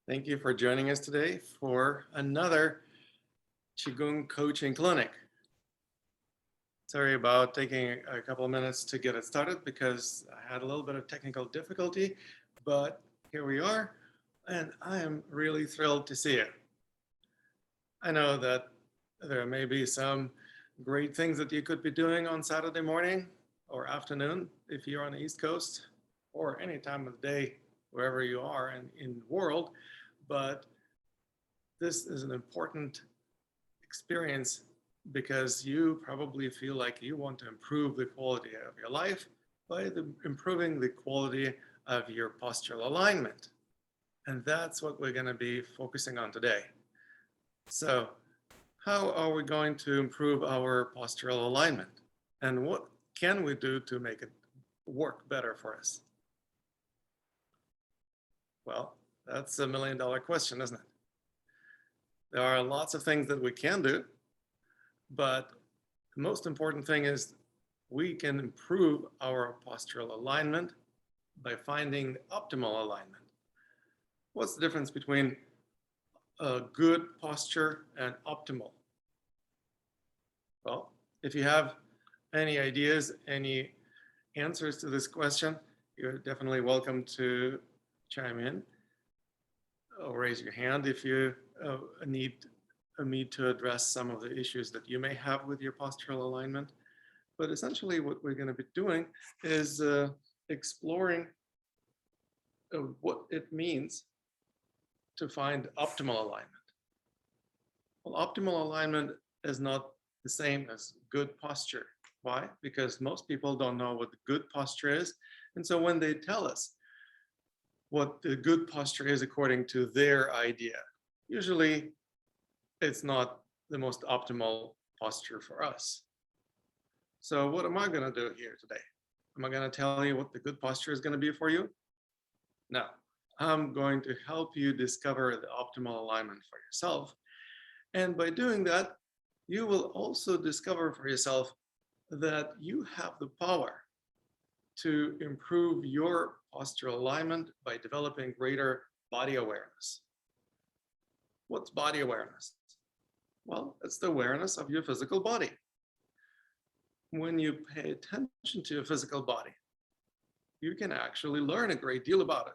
Thank you for joining us today for another Qigong Coaching Clinic. Sorry about taking a couple of minutes to get it started because I had a little bit of technical difficulty, but here we are, and I am really thrilled to see you. I know that there may be some great things that you could be doing on Saturday morning or afternoon if you're on the East Coast, or any time of the day, wherever you are in the world, but this is an important experience because you probably feel like you want to improve the quality of your life by improving the quality of your postural alignment. And that's what we're going to be focusing on today. So how are we going to improve our postural alignment? And what can we do to make it work better for us? Well, that's $1 million question, isn't it? There are lots of things that we can do, but the most important thing is we can improve our postural alignment by finding the optimal alignment. What's the difference between a good posture and optimal? Well, if you have any ideas, any answers to this question, you're definitely welcome to chime in or raise your hand if you need me to address some of the issues that you may have with your postural alignment. But essentially what we're going to be doing is exploring what it means to find optimal alignment. Well, optimal alignment is not the same as good posture. Why? Because most people don't know what the good posture is. And so when they tell us what the good posture is according to their idea, usually it's not the most optimal posture for us. So what am I going to do here today? Am I going to tell you what the good posture is going to be for you? No, I'm going to help you discover the optimal alignment for yourself. And by doing that, you will also discover for yourself that you have the power to improve your postural alignment by developing greater body awareness. What's body awareness? Well, it's the awareness of your physical body. When you pay attention to your physical body, you can actually learn a great deal about it.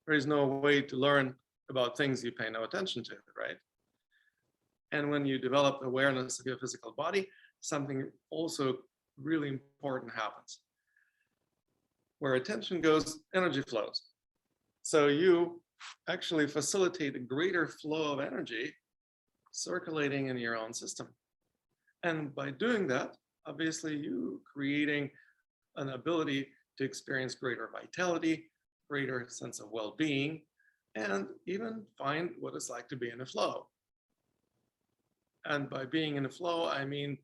There is no way to learn about things you pay no attention to, right? And when you develop awareness of your physical body, something also really important happens. Where attention goes, energy flows. So you actually facilitate a greater flow of energy circulating in your own system. And by doing that, obviously you creating an ability to experience greater vitality, greater sense of well-being, and even find what it's like to be in a flow. And by being in a flow, I mean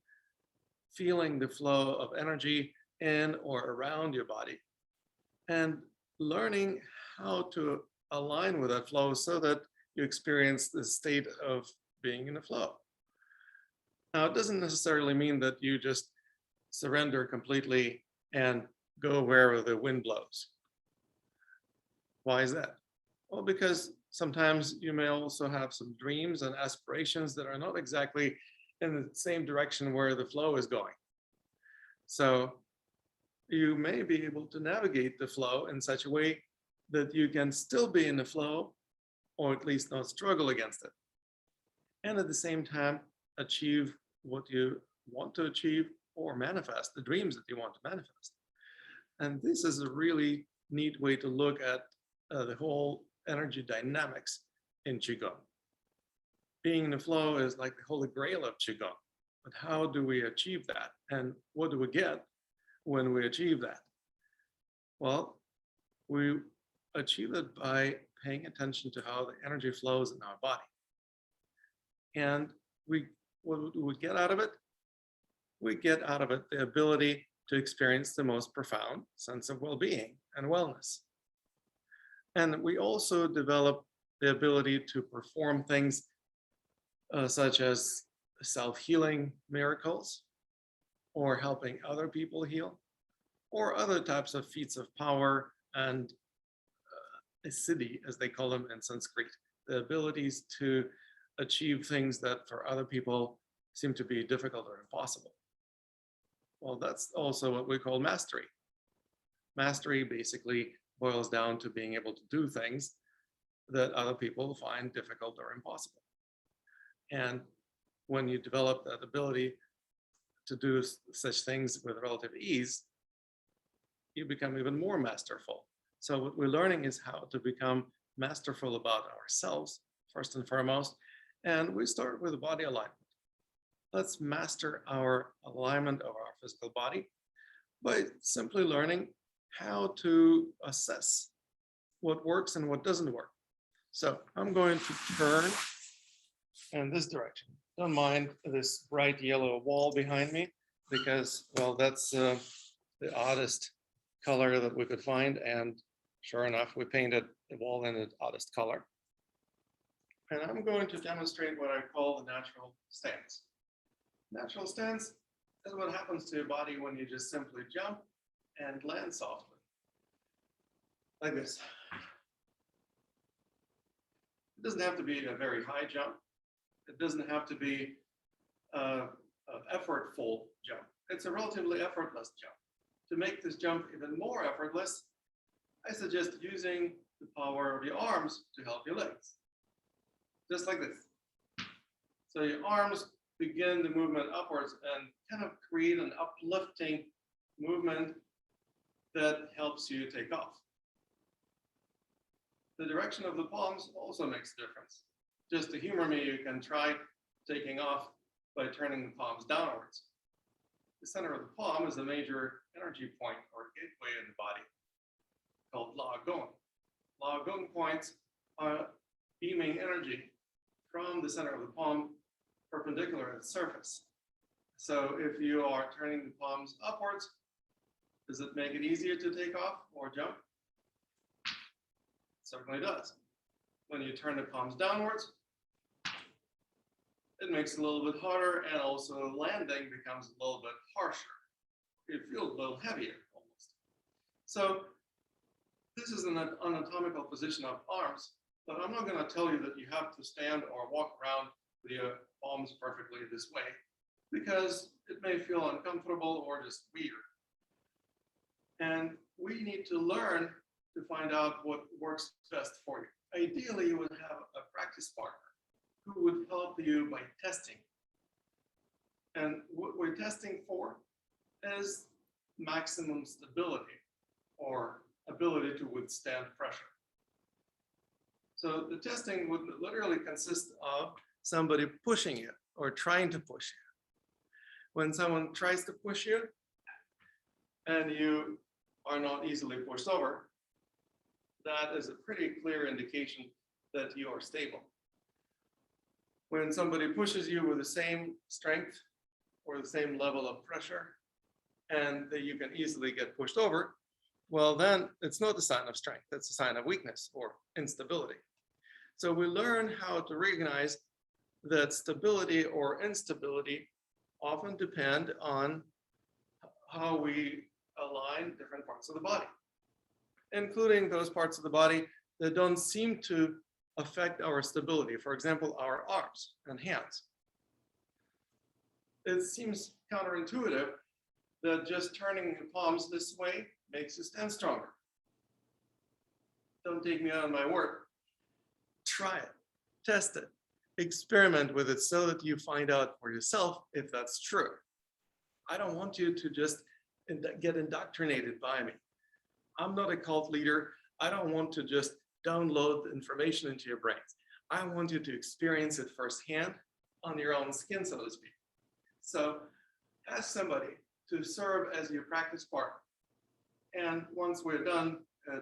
feeling the flow of energy in or around your body and learning how to align with that flow so that you experience the state of being in a flow. Now, it doesn't necessarily mean that you just surrender completely and go wherever the wind blows. Why is that? Well, because sometimes you may also have some dreams and aspirations that are not exactly in the same direction where the flow is going. So you may be able to navigate the flow in such a way that you can still be in the flow, or at least not struggle against it. And at the same time, achieve what you want to achieve or manifest the dreams that you want to manifest. And this is a really neat way to look at the whole energy dynamics in Qigong. Being in the flow is like the holy grail of Qigong. But how do we achieve that? And what do we get when we achieve that? Well, we achieve it by paying attention to how the energy flows in our body. And what do we get out of it? We get out of it the ability to experience the most profound sense of well-being and wellness. And we also develop the ability to perform things such as self-healing miracles, or helping other people heal, or other types of feats of power and siddhi, as they call them in Sanskrit, the abilities to achieve things that for other people seem to be difficult or impossible. Well, that's also what we call mastery. Mastery basically boils down to being able to do things that other people find difficult or impossible. And when you develop that ability to do such things with relative ease, you become even more masterful. So what we're learning is how to become masterful about ourselves, first and foremost. And we start with body alignment. Let's master our alignment of our physical body by simply learning how to assess what works and what doesn't work. So I'm going to turn in this direction. Don't mind this bright yellow wall behind me because, well, that's the oddest color that we could find. And sure enough, we painted the wall in the oddest color. And I'm going to demonstrate what I call the natural stance. Natural stance is what happens to your body when you just simply jump and land softly, like this. It doesn't have to be a very high jump. It doesn't have to be an effortful jump. It's a relatively effortless jump. To make this jump even more effortless, I suggest using the power of your arms to help your legs. Just like this. So your arms begin the movement upwards and kind of create an uplifting movement that helps you take off. The direction of the palms also makes a difference. Just to humor me, you can try taking off by turning the palms downwards. The center of the palm is a major energy point or gateway in the body called La Gong. La Gong points are beaming energy from the center of the palm perpendicular to the surface. So if you are turning the palms upwards, does it make it easier to take off or jump? It certainly does. When you turn the palms downwards, it makes it a little bit harder, and also landing becomes a little bit harsher. It feels a little heavier almost. So this is an anatomical position of arms, but I'm not going to tell you that you have to stand or walk around with your palms perfectly this way, because it may feel uncomfortable or just weird. And we need to learn to find out what works best for you. Ideally, you would have a practice partner who would help you by testing. And what we're testing for is maximum stability or ability to withstand pressure. So the testing would literally consist of somebody pushing you or trying to push you. When someone tries to push you and you are not easily pushed over, that is a pretty clear indication that you are stable. When somebody pushes you with the same strength or the same level of pressure and that you can easily get pushed over, well, then it's not a sign of strength, it's a sign of weakness or instability. So we learn how to recognize that stability or instability often depend on how we align different parts of the body, including those parts of the body that don't seem to affect our stability. For example, our arms and hands. It seems counterintuitive that just turning the palms this way makes you stand stronger. Don't take me on my word. Try it, test it, experiment with it so that you find out for yourself if that's true. I don't want you to just get indoctrinated by me. I'm not a cult leader. I don't want to just download the information into your brains. I want you to experience it firsthand on your own skin, so to speak. So ask somebody to serve as your practice partner. And once we're done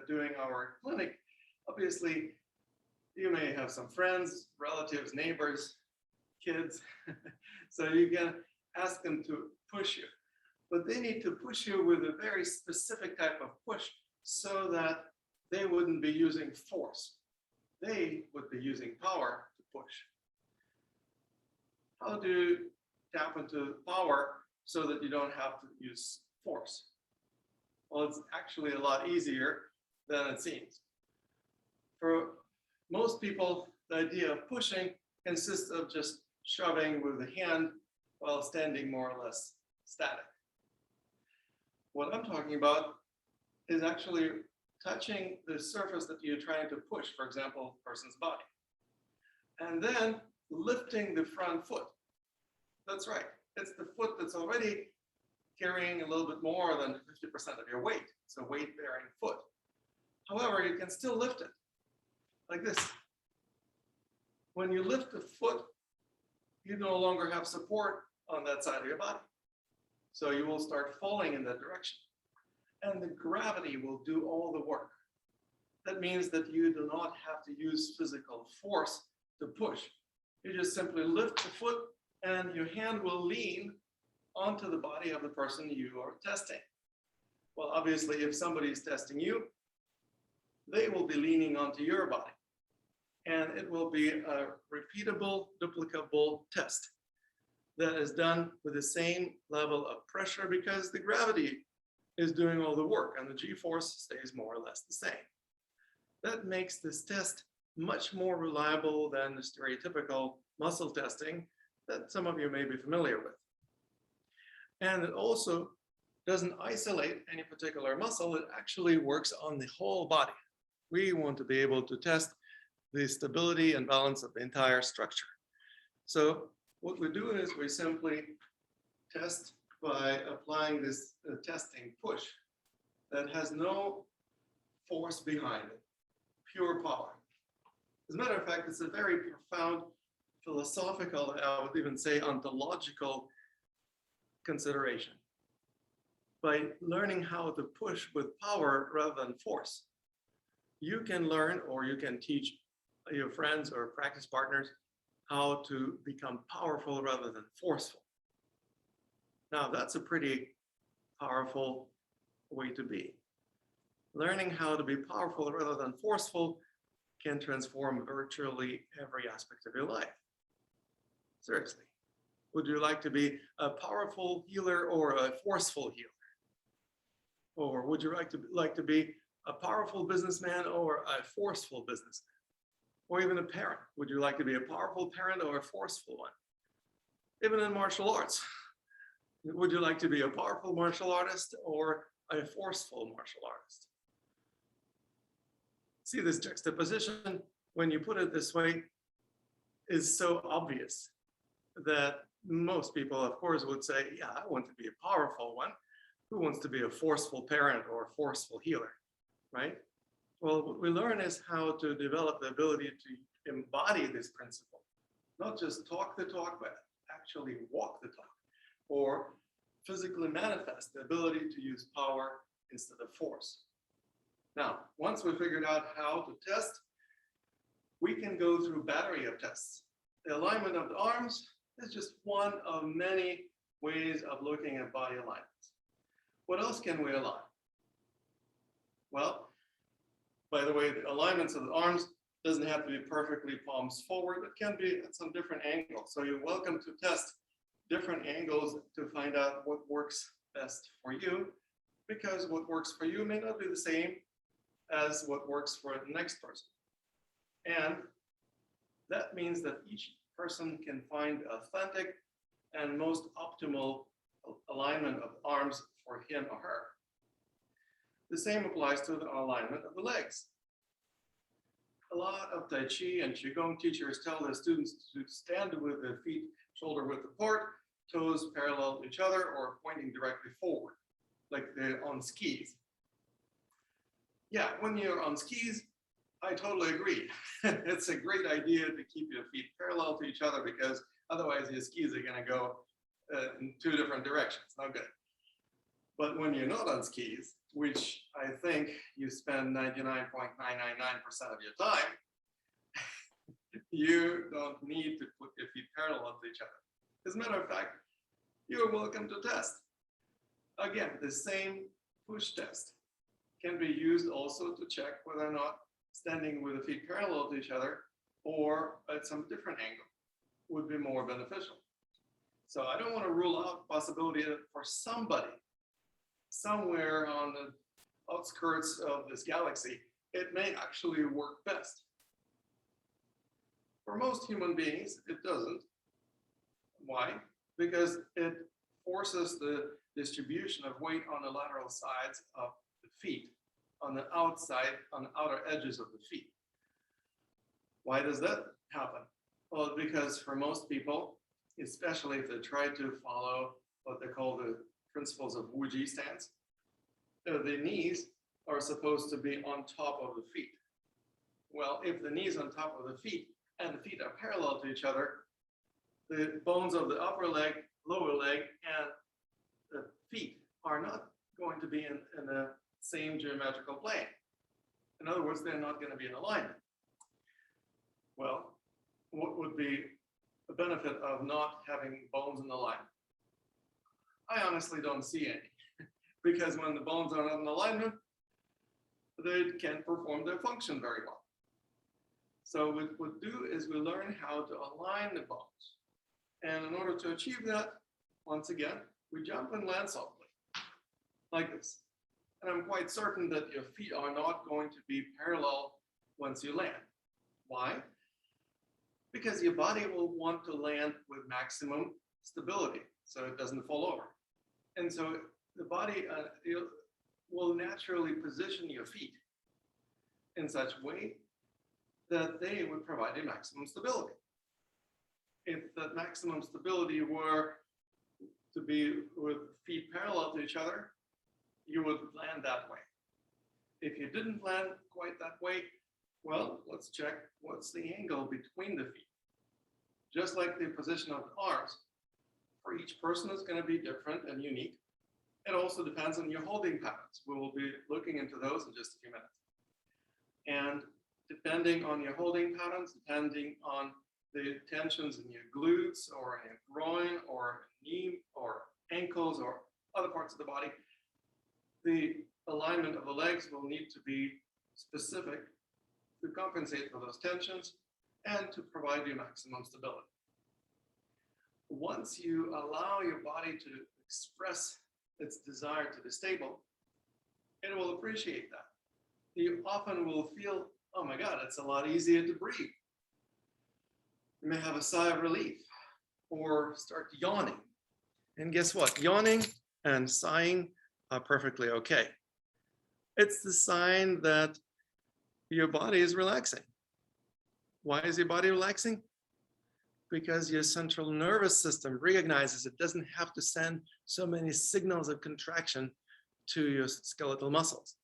doing our clinic, obviously you may have some friends, relatives, neighbors, kids. So you can ask them to push you. But they need to push you with a very specific type of push so that they wouldn't be using force. They would be using power to push. How do you tap into power so that you don't have to use force? Well, it's actually a lot easier than it seems. For most people, the idea of pushing consists of just shoving with the hand while standing more or less static. What I'm talking about is actually touching the surface that you're trying to push, for example, a person's body, and then lifting the front foot. That's right. It's the foot that's already carrying a little bit more than 50% of your weight. It's a weight-bearing foot. However, you can still lift it like this. When you lift the foot, you no longer have support on that side of your body. So you will start falling in that direction. And the gravity will do all the work. That means that you do not have to use physical force to push. You just simply lift the foot and your hand will lean onto the body of the person you are testing. Well, obviously, if somebody is testing you, they will be leaning onto your body. And it will be a repeatable, duplicable test that is done with the same level of pressure because the gravity is doing all the work and the G-force stays more or less the same. That makes this test much more reliable than the stereotypical muscle testing that some of you may be familiar with. And it also doesn't isolate any particular muscle, it actually works on the whole body. We want to be able to test the stability and balance of the entire structure. So what we do is we simply test by applying this testing push that has no force behind it, pure power. As a matter of fact, it's a very profound philosophical, I would even say ontological consideration. By learning how to push with power rather than force, you can learn or you can teach your friends or practice partners how to become powerful rather than forceful. Now, that's a pretty powerful way to be. Learning how to be powerful rather than forceful can transform virtually every aspect of your life. Seriously. Would you like to be a powerful healer or a forceful healer? Or would you like to be a powerful businessman or a forceful businessman? Or even a parent? Would you like to be a powerful parent or a forceful one? Even in martial arts, would you like to be a powerful martial artist or a forceful martial artist? See, this juxtaposition, when you put it this way, is so obvious that most people, of course, would say, yeah, I want to be a powerful one. Who wants to be a forceful parent or a forceful healer, right? Well, what we learn is how to develop the ability to embody this principle, not just talk the talk, but actually walk the talk, or physically manifest the ability to use power instead of force. Now, once we figured out how to test, we can go through a battery of tests. The alignment of the arms is just one of many ways of looking at body alignments. What else can we align? Well, by the way, the alignments of the arms doesn't have to be perfectly palms forward. It can be at some different angles. So you're welcome to test different angles to find out what works best for you, because what works for you may not be the same as what works for the next person. And that means that each person can find authentic and most optimal alignment of arms for him or her. The same applies to the alignment of the legs. A lot of Tai Chi and Qigong teachers tell their students to stand with their feet shoulder width apart, toes parallel to each other or pointing directly forward, like they're on skis. Yeah, when you're on skis, I totally agree. It's a great idea to keep your feet parallel to each other because otherwise your skis are going to go in two different directions. No good. But when you're not on skis, which I think you spend 99.999% of your time, you don't need to put your feet parallel to each other. As a matter of fact, you're welcome to test. Again, the same push test can be used also to check whether or not standing with the feet parallel to each other or at some different angle would be more beneficial. So I don't want to rule out the possibility that for somebody somewhere on the outskirts of this galaxy, it may actually work best. For most human beings, it doesn't. Why? Because it forces the distribution of weight on the lateral sides of the feet, on the outside, on the outer edges of the feet. Why does that happen? Well, because for most people, especially if they try to follow what they call the principles of Wuji stance, the knees are supposed to be on top of the feet. Well, if the knees on top of the feet and the feet are parallel to each other, the bones of the upper leg, lower leg, and the feet are not going to be in the same geometrical plane. In other words, they're not going to be in alignment. Well, what would be the benefit of not having bones in alignment? I honestly don't see any, because when the bones are not in alignment, they can't perform their function very well. So what we do is we learn how to align the bones. And in order to achieve that, once again, we jump and land softly, like this. And I'm quite certain that your feet are not going to be parallel once you land. Why? Because your body will want to land with maximum stability, so it doesn't fall over. And so the body will naturally position your feet in such a way that they would provide a maximum stability. If that maximum stability were to be with feet parallel to each other, you would land that way. If you didn't land quite that way, well, let's check what's the angle between the feet. Just like the position of the arms, for each person is going to be different and unique. It also depends on your holding patterns. We will be looking into those in just a few minutes. And depending on your holding patterns, depending on the tensions in your glutes or in your groin or knee or ankles or other parts of the body, the alignment of the legs will need to be specific to compensate for those tensions and to provide you maximum stability. Once you allow your body to express its desire to be stable, it will appreciate that. You often will feel, oh my God, it's a lot easier to breathe. You may have a sigh of relief or start yawning. And guess what? Yawning and sighing are perfectly okay. It's the sign that your body is relaxing. Why is your body relaxing? Because your central nervous system recognizes it doesn't have to send so many signals of contraction to your skeletal muscles.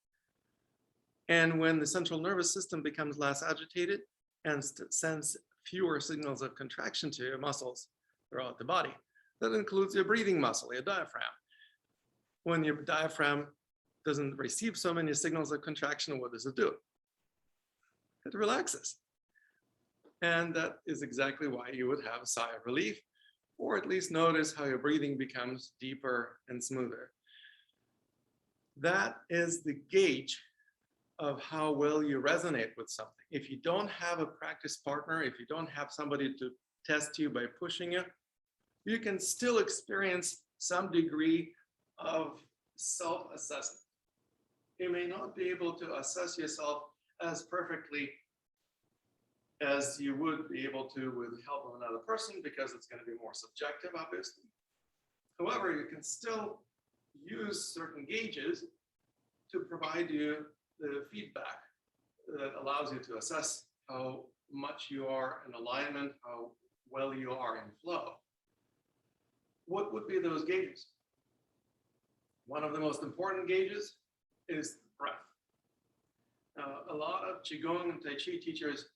And when the central nervous system becomes less agitated and sends fewer signals of contraction to your muscles throughout the body, that includes your breathing muscle, your diaphragm. When your diaphragm doesn't receive so many signals of contraction, what does it do? It relaxes. And that is exactly why you would have a sigh of relief, or at least notice how your breathing becomes deeper and smoother. That is the gauge of how well you resonate with something. If you don't have a practice partner, if you don't have somebody to test you by pushing you, you can still experience some degree of self-assessment. You may not be able to assess yourself as perfectly as you would be able to with the help of another person, because it's going to be more subjective, obviously. However, you can still use certain gauges to provide you the feedback that allows you to assess how much you are in alignment, how well you are in flow. What would be those gauges? One of the most important gauges is breath. A lot of Qigong and Tai Chi teachers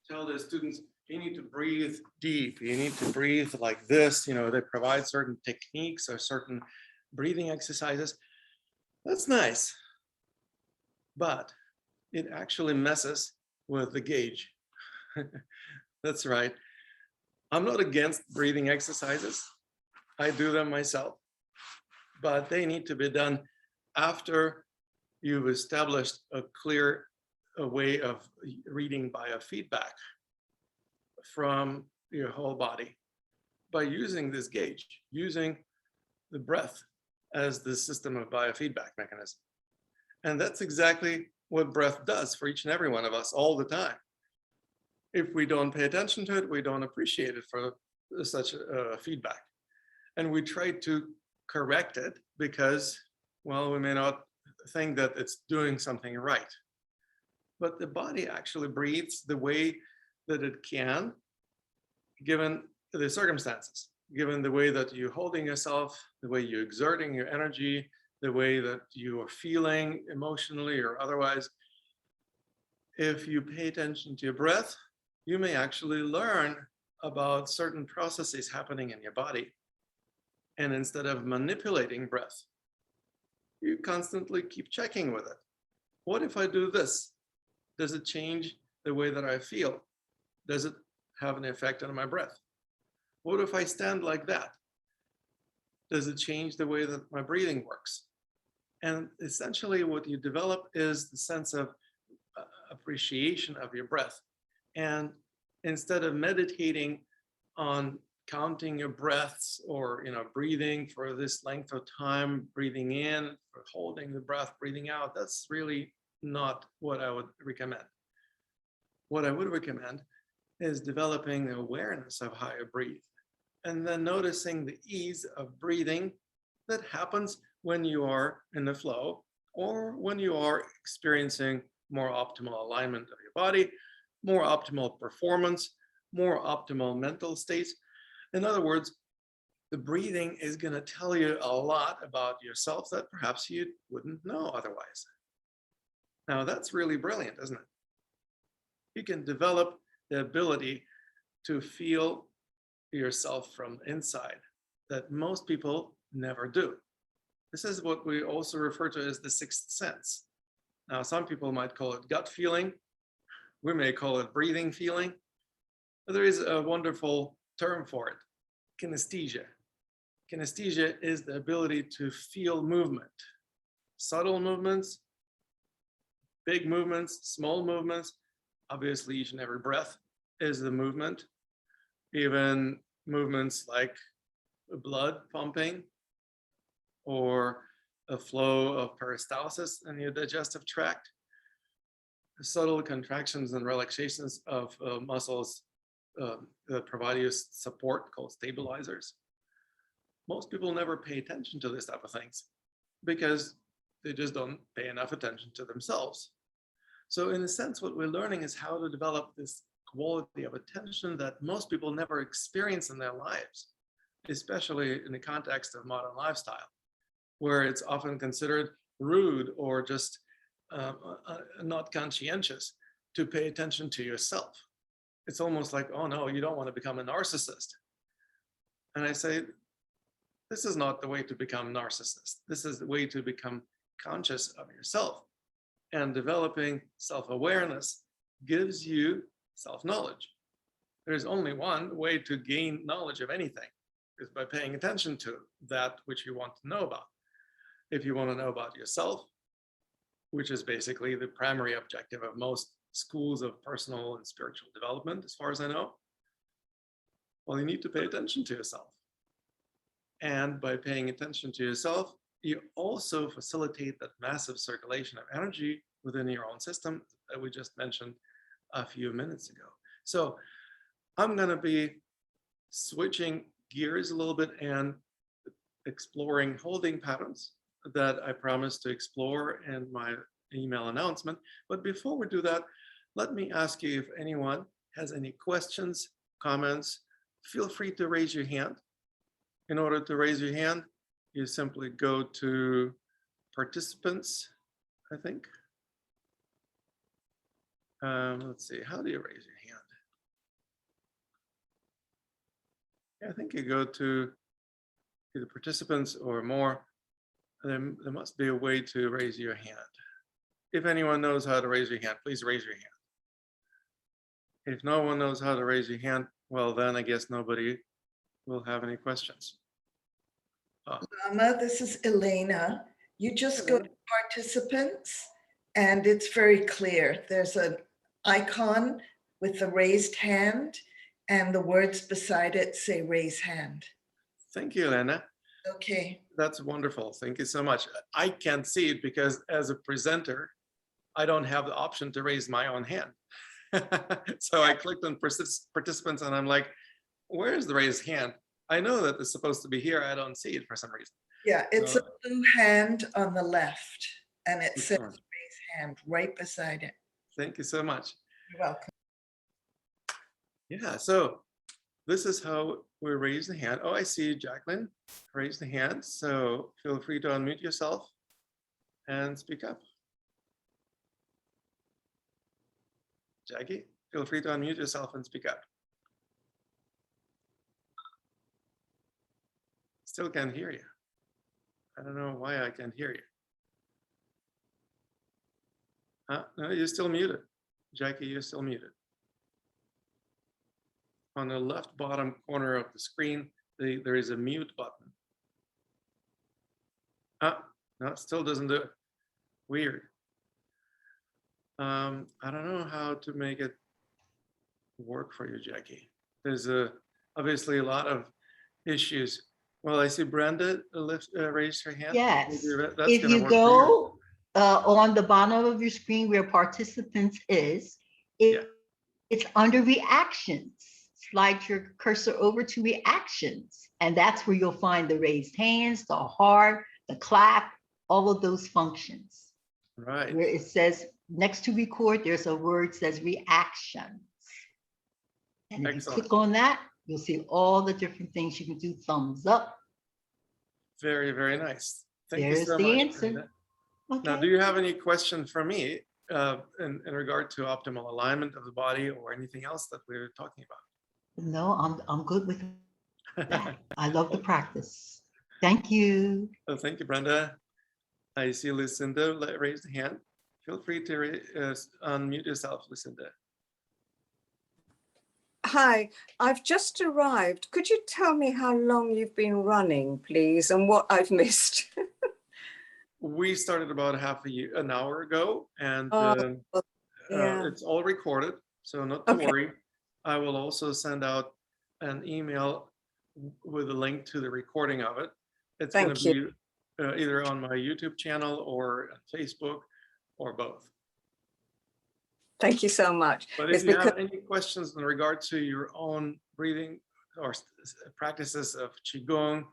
tell their students, you need to breathe deep. You need to breathe like this. You know, they provide certain techniques or certain breathing exercises. That's nice, but it actually messes with the gauge. That's right. I'm not against breathing exercises. I do them myself, but they need to be done after you've established a clear way of reading biofeedback from your whole body by using this gauge, using the breath as the system of biofeedback mechanism. And that's exactly what breath does for each and every one of us all the time. if we don't pay attention to it, we don't appreciate it for such feedback. And we try to correct it because, well, we may not think that it's doing something right. But the body actually breathes the way that it can, given the circumstances, given the way that you're holding yourself, the way you're exerting your energy, the way that you are feeling emotionally or otherwise. If you pay attention to your breath, you may actually learn about certain processes happening in your body. And instead of manipulating breath, you constantly keep checking with it. What if I do this? Does it change the way that I feel? Does it have an effect on my breath? What if I stand like that? Does it change the way that my breathing works? And essentially what you develop is the sense of appreciation of your breath. And instead of meditating on counting your breaths or breathing for this length of time, breathing in, for holding the breath, breathing out, that's really not what I would recommend. What I would recommend is developing the awareness of how you breathe, and then noticing the ease of breathing that happens when you are in the flow or when you are experiencing more optimal alignment of your body, more optimal performance, more optimal mental states. In other words, the breathing is going to tell you a lot about yourself that perhaps you wouldn't know otherwise. Now, that's really brilliant, isn't it? You can develop the ability to feel yourself from inside that most people never do. This is what we also refer to as the sixth sense. Now, some people might call it gut feeling. We may call it breathing feeling. But there is a wonderful term for it, kinesthesia. Kinesthesia is the ability to feel movement, subtle movements, big movements, small movements. Obviously, each and every breath is the movement. Even movements like blood pumping or a flow of peristalsis in your digestive tract, subtle contractions and relaxations of muscles that provide you support called stabilizers. Most people never pay attention to this type of things because they just don't pay enough attention to themselves. So in a sense, what we're learning is how to develop this quality of attention that most people never experience in their lives, especially in the context of modern lifestyle, where it's often considered rude or just not conscientious to pay attention to yourself. It's almost like, oh no, you don't want to become a narcissist. And I say, this is not the way to become a narcissist. This is the way to become conscious of yourself. And developing self-awareness gives you self-knowledge. There's only one way to gain knowledge of anything, is by paying attention to that which you want to know about. If you want to know about yourself, which is basically the primary objective of most schools of personal and spiritual development, as far as I know, well, you need to pay attention to yourself. And by paying attention to yourself, you also facilitate that massive circulation of energy within your own system that we just mentioned a few minutes ago. So I'm going to be switching gears a little bit and exploring holding patterns that I promised to explore in my email announcement. But before we do that, let me ask you if anyone has any questions, comments. Feel free to raise your hand. In order to raise your hand, you simply go to participants, I think. Let's see, how do you raise your hand? I think you go to either participants or more. There must be a way to raise your hand. If anyone knows how to raise your hand, please raise your hand. If no one knows how to raise your hand, well, then I guess nobody will have any questions. Lama, this is Elena. You just go to participants and it's very clear. There's an icon with the raised hand and the words beside it say raise hand. Thank you, Elena. Okay. That's wonderful. Thank you so much. I can't see it because as a presenter, I don't have the option to raise my own hand. So I clicked on participants and I'm like, where's the raised hand? I know that it's supposed to be here. I don't see it for some reason. Yeah, it's So, a blue hand on the left, and it says excellent. raise hand right beside it. Thank you so much. You're welcome. Yeah, so this is how we raise the hand. Oh, I see Jacqueline raise the hand. So feel free to unmute yourself and speak up. Jackie, feel free to unmute yourself and speak up. Still can't hear you. I don't know why I can't hear you. No, you're still muted. Jackie, you're still muted. On the left bottom corner of the screen, there is a mute button. No, it still doesn't do it. Weird. I don't know how to make it work for you, Jackie. There's obviously a lot of issues. Well, I see Brenda raised her hand. Yes. That's if you go on the bottom of your screen where participants is, it's under reactions. Slide your cursor over to reactions, and that's where you'll find the raised hands, the heart, the clap, all of those functions. Right. Where it says next to record, there's a word that says reactions. And if Excellent. you click on that, you'll see all the different things you can do. Thumbs up. Very, very nice. Thank you There's so the much. answer. Okay. Now, do you have any question for me in regard to optimal alignment of the body or anything else that we're talking about? No, I'm good with that. I love the practice. Thank you. Oh, thank you, Brenda. I see Lucinda raised a hand. Feel free to unmute yourself, Lucinda. Hi, I've just arrived. Could you tell me how long you've been running, please, and what I've missed? We started about an hour ago, and it's all recorded, so not to worry. I will also send out an email with a link to the recording of it. It's going to be either on my YouTube channel or Facebook or both. Thank you so much. But if you have any questions in regard to your own breathing or practices of Qigong,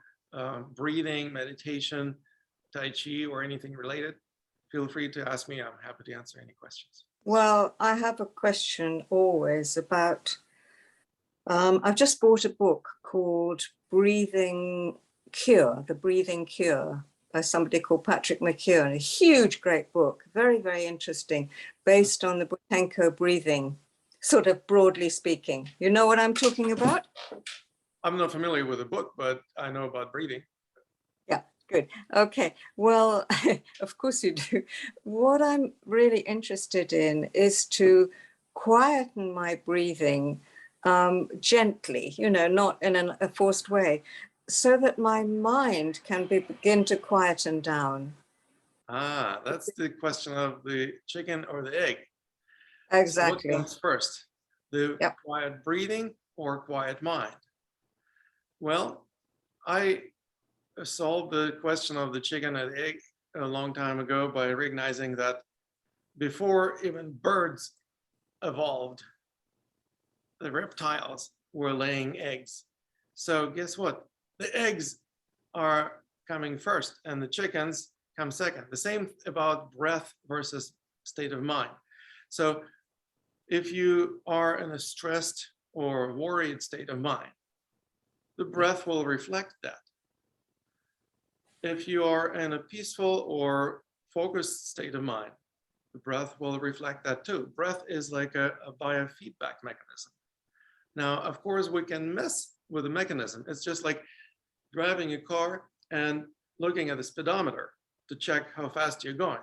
breathing, meditation, Tai Chi, or anything related, feel free to ask me. I'm happy to answer any questions. Well, I have a question always about, I've just bought a book called Breathing Cure, The Breathing Cure, by somebody called Patrick McKeown. A huge, great book, very, very interesting, based on the Boutenko breathing, sort of broadly speaking. You know what I'm talking about? I'm not familiar with the book, but I know about breathing. Yeah, good. Okay, well, of course you do. What I'm really interested in is to quieten my breathing gently, you know, not in a forced way, so that my mind can begin to quieten down. Ah, that's the question of the chicken or the egg. Exactly. So what comes first, the quiet breathing or quiet mind? Well, I solved the question of the chicken and the egg a long time ago by recognizing that before even birds evolved, the reptiles were laying eggs. So guess what? The eggs are coming first and the chickens come second. The same about breath versus state of mind. So if you are in a stressed or worried state of mind, the breath will reflect that. If you are in a peaceful or focused state of mind, the breath will reflect that too. Breath is like a biofeedback mechanism. Now, of course, we can mess with the mechanism. It's just like driving a car and looking at the speedometer to check how fast you're going.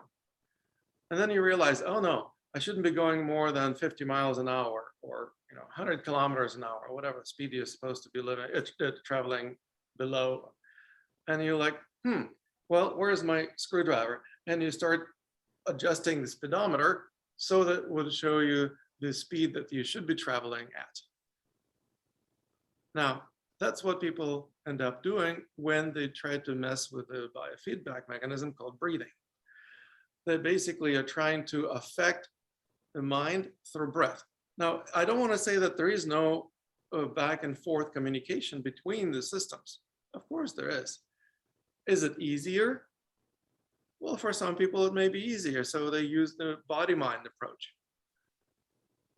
And then you realize, oh no, I shouldn't be going more than 50 miles an hour or 100 kilometers an hour or whatever speed you're supposed to be traveling below. And you're like, well, where's my screwdriver? And you start adjusting the speedometer so that it will show you the speed that you should be traveling at. Now, that's what people end up doing when they try to mess with a biofeedback mechanism called breathing. They basically are trying to affect the mind through breath. Now, I don't want to say that there is no back and forth communication between the systems. Of course there is. Is it easier? Well, for some people it may be easier, so they use the body-mind approach.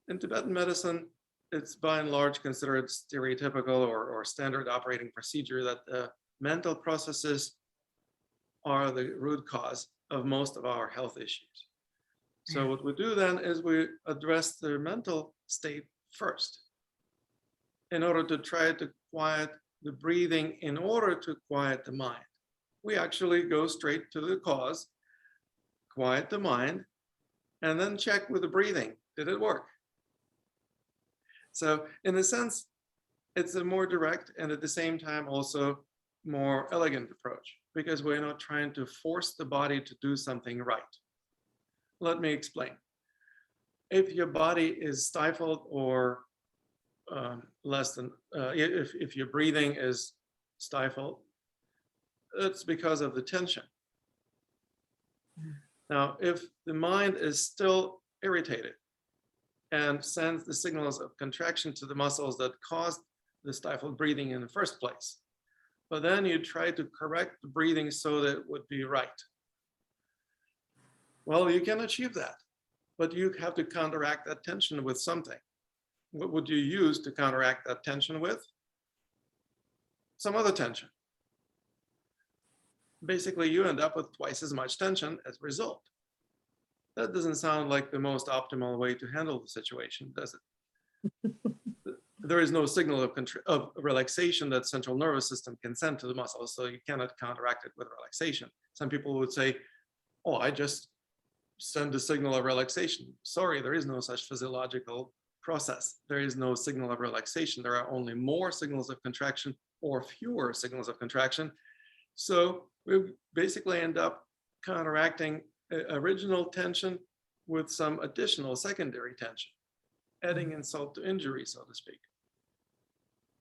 In Tibetan medicine, it's by and large considered stereotypical or standard operating procedure that the mental processes are the root cause of most of our health issues. So what we do then is we address the mental state first in order to try to quiet the breathing, in order to quiet the mind. We actually go straight to the cause, quiet the mind, and then check with the breathing. Did it work? So in a sense, it's a more direct and at the same time also more elegant approach, because we're not trying to force the body to do something right. Let me explain. If your body is stifled or less than, if your breathing is stifled, it's because of the tension. Now, if the mind is still irritated and sends the signals of contraction to the muscles that caused the stifled breathing in the first place, but then you try to correct the breathing so that it would be right. Well, you can achieve that, but you have to counteract that tension with something. What would you use to counteract that tension with? Some other tension. Basically, you end up with twice as much tension as a result. That doesn't sound like the most optimal way to handle the situation, does it? There is no signal of relaxation that central nervous system can send to the muscles, so you cannot counteract it with relaxation. Some people would say, oh, I just send a signal of relaxation. Sorry, there is no such physiological process. There is no signal of relaxation. There are only more signals of contraction or fewer signals of contraction. So we basically end up counteracting original tension with some additional secondary tension, adding insult to injury, so to speak.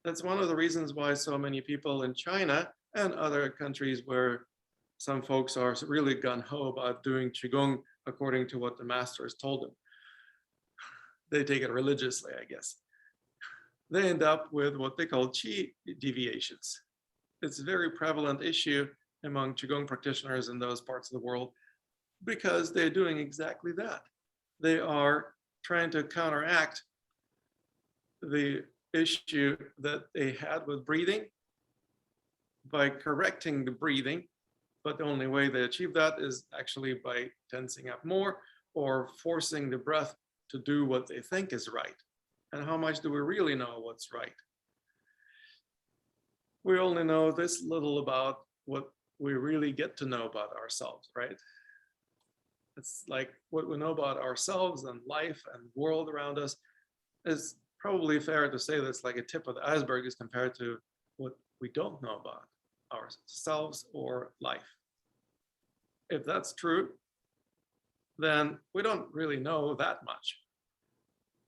That's one of the reasons why so many people in China and other countries where some folks are really gung-ho about doing Qigong according to what the masters told them. They take it religiously, I guess. They end up with what they call Qi deviations. It's a very prevalent issue among Qigong practitioners in those parts of the world because they're doing exactly that. They are trying to counteract the issue that they had with breathing by correcting the breathing, but the only way they achieve that is actually by tensing up more or forcing the breath to do what they think is right. And how much do we really know what's right? We only know this little about what we really get to know about ourselves, right? It's like what we know about ourselves and life and the world around us is probably fair to say that's like a tip of the iceberg as compared to what we don't know about ourselves or life. If that's true, then we don't really know that much.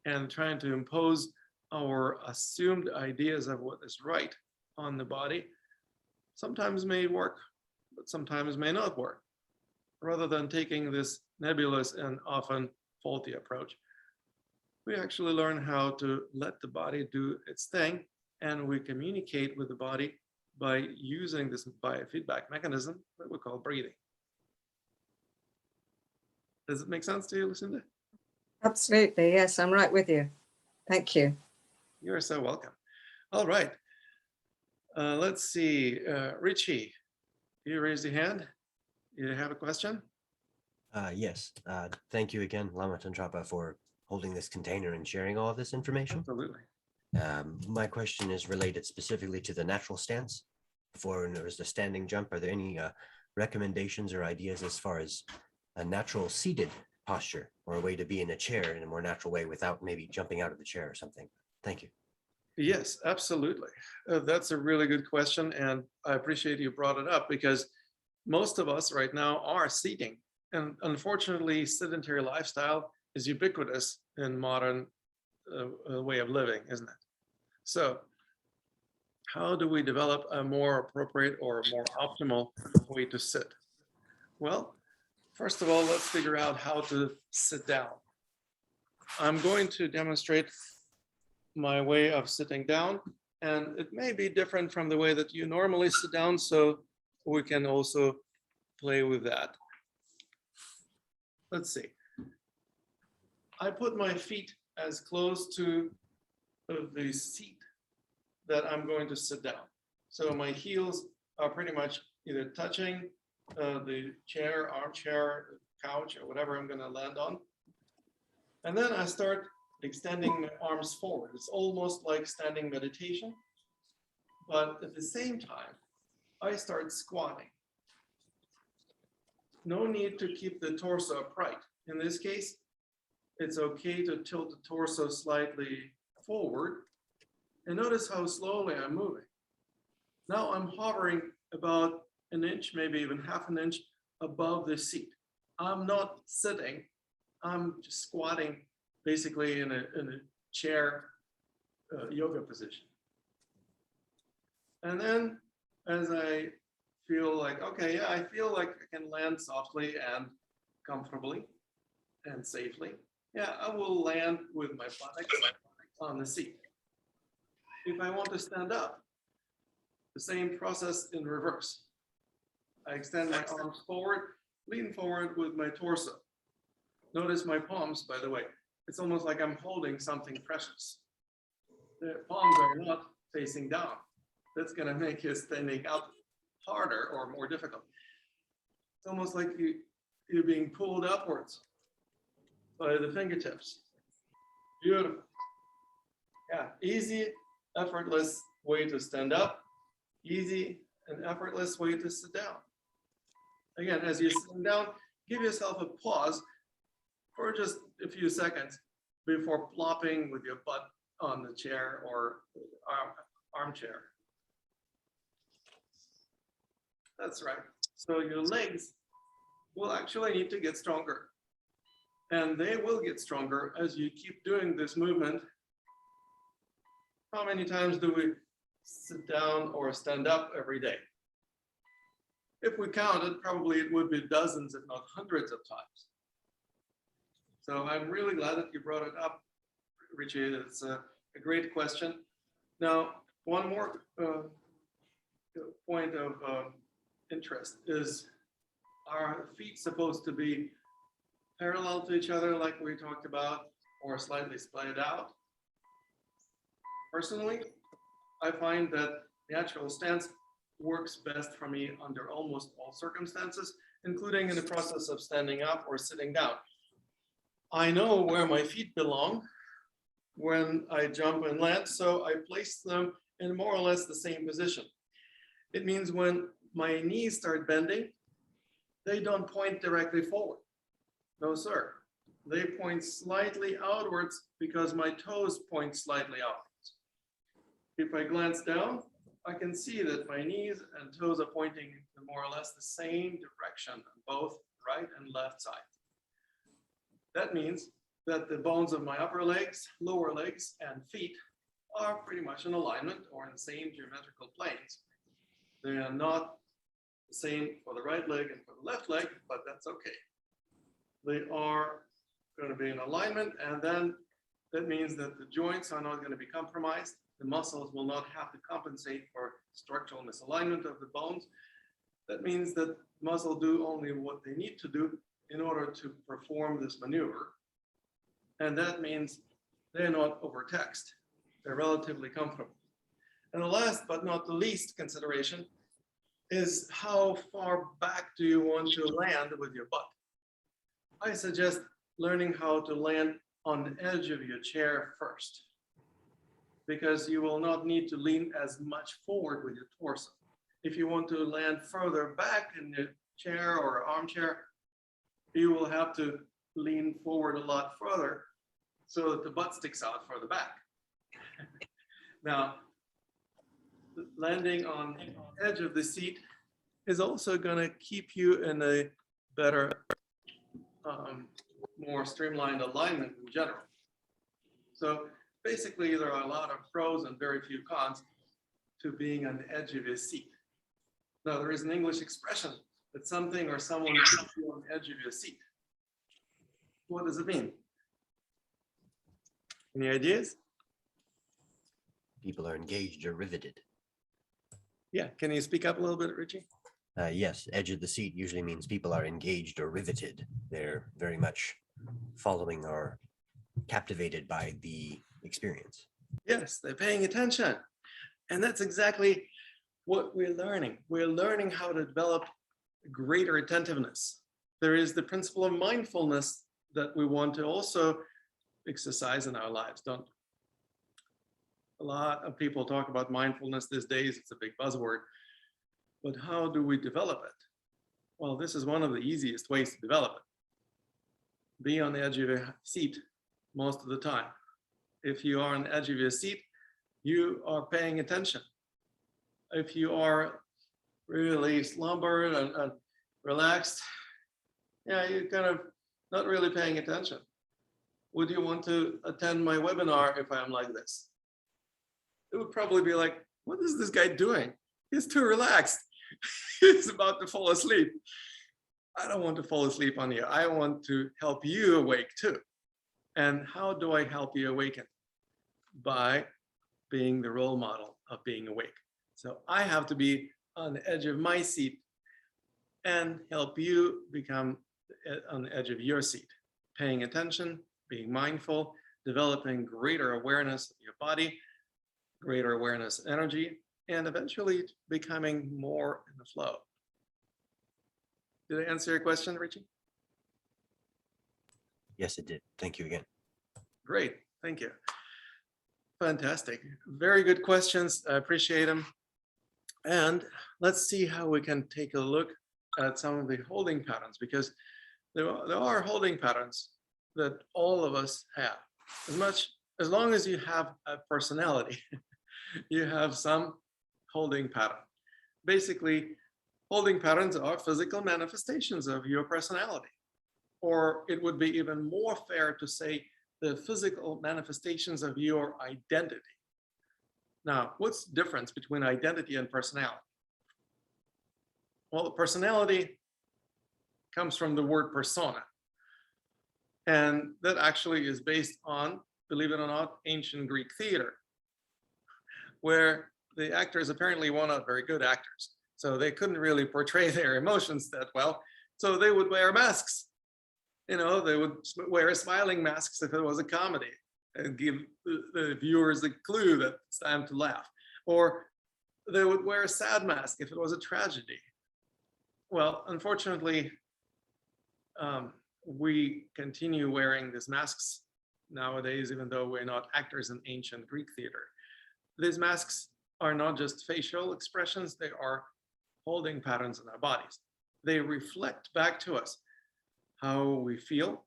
And trying to impose our assumed ideas of what is right on the body sometimes may work, but sometimes may not work. Rather than taking this nebulous and often faulty approach, we actually learn how to let the body do its thing, and we communicate with the body by using this biofeedback mechanism that we call breathing. Does it make sense to you, Lucinda? Absolutely, yes, I'm right with you. Thank you. You're so welcome. All right. Let's see, Richie, you raised your hand. You have a question? Yes. Thank you again, Lama Tantrapa, for holding this container and sharing all of this information. Absolutely. My question is related specifically to the natural stance. Before there was the standing jump, are there any recommendations or ideas as far as a natural seated posture or a way to be in a chair in a more natural way without maybe jumping out of the chair or something? Thank you. Yes, absolutely. That's a really good question. And I appreciate you brought it up because most of us right now are seating. And unfortunately, sedentary lifestyle is ubiquitous in modern way of living, isn't it? So how do we develop a more appropriate or more optimal way to sit? Well, first of all, let's figure out how to sit down. I'm going to demonstrate my way of sitting down, and it may be different from the way that you normally sit down, so we can also play with that. Let's see. I put my feet as close to the seat that I'm going to sit down. So my heels are pretty much either touching the chair, armchair, couch, or whatever I'm going to land on. And then I start extending my arms forward. It's almost like standing meditation, but at the same time, I start squatting. No need to keep the torso upright. In this case, it's okay to tilt the torso slightly forward. And notice how slowly I'm moving. Now I'm hovering about an inch, maybe even half an inch above the seat. I'm not sitting, I'm just squatting basically in a chair yoga position. And then as I feel like, okay, yeah, I feel like I can land softly and comfortably and safely. Yeah, I will land with my buttocks on the seat. If I want to stand up, the same process in reverse. I extend my arms forward, lean forward with my torso. Notice my palms, by the way. It's almost like I'm holding something precious. The palms are not facing down. That's going to make you standing up harder or more difficult. It's almost like you're being pulled upwards by the fingertips. Beautiful. Yeah, easy, effortless way to stand up. Easy and effortless way to sit down. Again, as you're sitting down, give yourself a pause for just a few seconds before plopping with your butt on the chair or armchair. That's right. So your legs will actually need to get stronger. And they will get stronger as you keep doing this movement. How many times do we sit down or stand up every day? If we counted, probably it would be dozens, if not hundreds of times. So I'm really glad that you brought it up, Richie. It's a great question. Now, one more point of interest is, are feet supposed to be parallel to each other like we talked about, or slightly splayed out? Personally, I find that natural stance works best for me under almost all circumstances, including in the process of standing up or sitting down. I know where my feet belong when I jump and land, so I place them in more or less the same position. It means when my knees start bending, they don't point directly forward. No, sir. They point slightly outwards because my toes point slightly outwards. If I glance down, I can see that my knees and toes are pointing in more or less the same direction on both right and left side. That means that the bones of my upper legs, lower legs, and feet are pretty much in alignment or in the same geometrical planes. They are not the same for the right leg and for the left leg, but that's okay. They are going to be in alignment, and then that means that the joints are not going to be compromised. The muscles will not have to compensate for structural misalignment of the bones. That means that muscle do only what they need to do in order to perform this maneuver. And that means they're not overtaxed. They're relatively comfortable. And the last but not the least consideration is, how far back do you want to land with your butt? I suggest learning how to land on the edge of your chair first, because you will not need to lean as much forward with your torso. If you want to land further back in the chair or armchair, you will have to lean forward a lot further so that the butt sticks out further back. Now, landing on the edge of the seat is also going to keep you in a better, more streamlined alignment in general. So basically, there are a lot of pros and very few cons to being on the edge of your seat. Now, there is an English expression that something or someone keeps you on the edge of your seat. What does it mean? Any ideas? People are engaged or riveted. Yeah, can you speak up a little bit, Richie? Yes, edge of the seat usually means people are engaged or riveted. They're very much following or captivated by the experience. Yes, they're paying attention. And that's exactly what we're learning. We're learning how to develop greater attentiveness. There is the principle of mindfulness that we want to also exercise in our lives, don't we? A lot of people talk about mindfulness these days. It's a big buzzword. But how do we develop it? Well, this is one of the easiest ways to develop it. Be on the edge of your seat most of the time. If you are on the edge of your seat, you are paying attention. If you are really slumbered and relaxed, yeah, you're kind of not really paying attention. Would you want to attend my webinar if I'm like this? It would probably be like, what is this guy doing? He's too relaxed. He's about to fall asleep. I don't want to fall asleep on you. I want to help you awake too. And how do I help you awaken? By being the role model of being awake. So I have to be on the edge of my seat and help you become on the edge of your seat, paying attention, being mindful, developing greater awareness of your body, greater awareness of energy, and eventually becoming more in the flow. Did I answer your question, Richie? Yes, it did. Thank you again. Great, thank you. Fantastic, very good questions. I appreciate them. And let's see how we can take a look at some of the holding patterns, because there are holding patterns that all of us have. As long as you have a personality, you have some holding pattern. Basically, holding patterns are physical manifestations of your personality. Or it would be even more fair to say the physical manifestations of your identity. Now, what's the difference between identity and personality? Well, personality comes from the word persona. And that actually is based on, believe it or not, ancient Greek theater, where the actors apparently were not very good actors. So they couldn't really portray their emotions that well. So they would wear masks. You know, they would wear smiling masks if it was a comedy and give the viewers the clue that it's time to laugh. Or they would wear a sad mask if it was a tragedy. Well, unfortunately, we continue wearing these masks nowadays, even though we're not actors in ancient Greek theater. These masks are not just facial expressions, they are holding patterns in our bodies. They reflect back to us how we feel.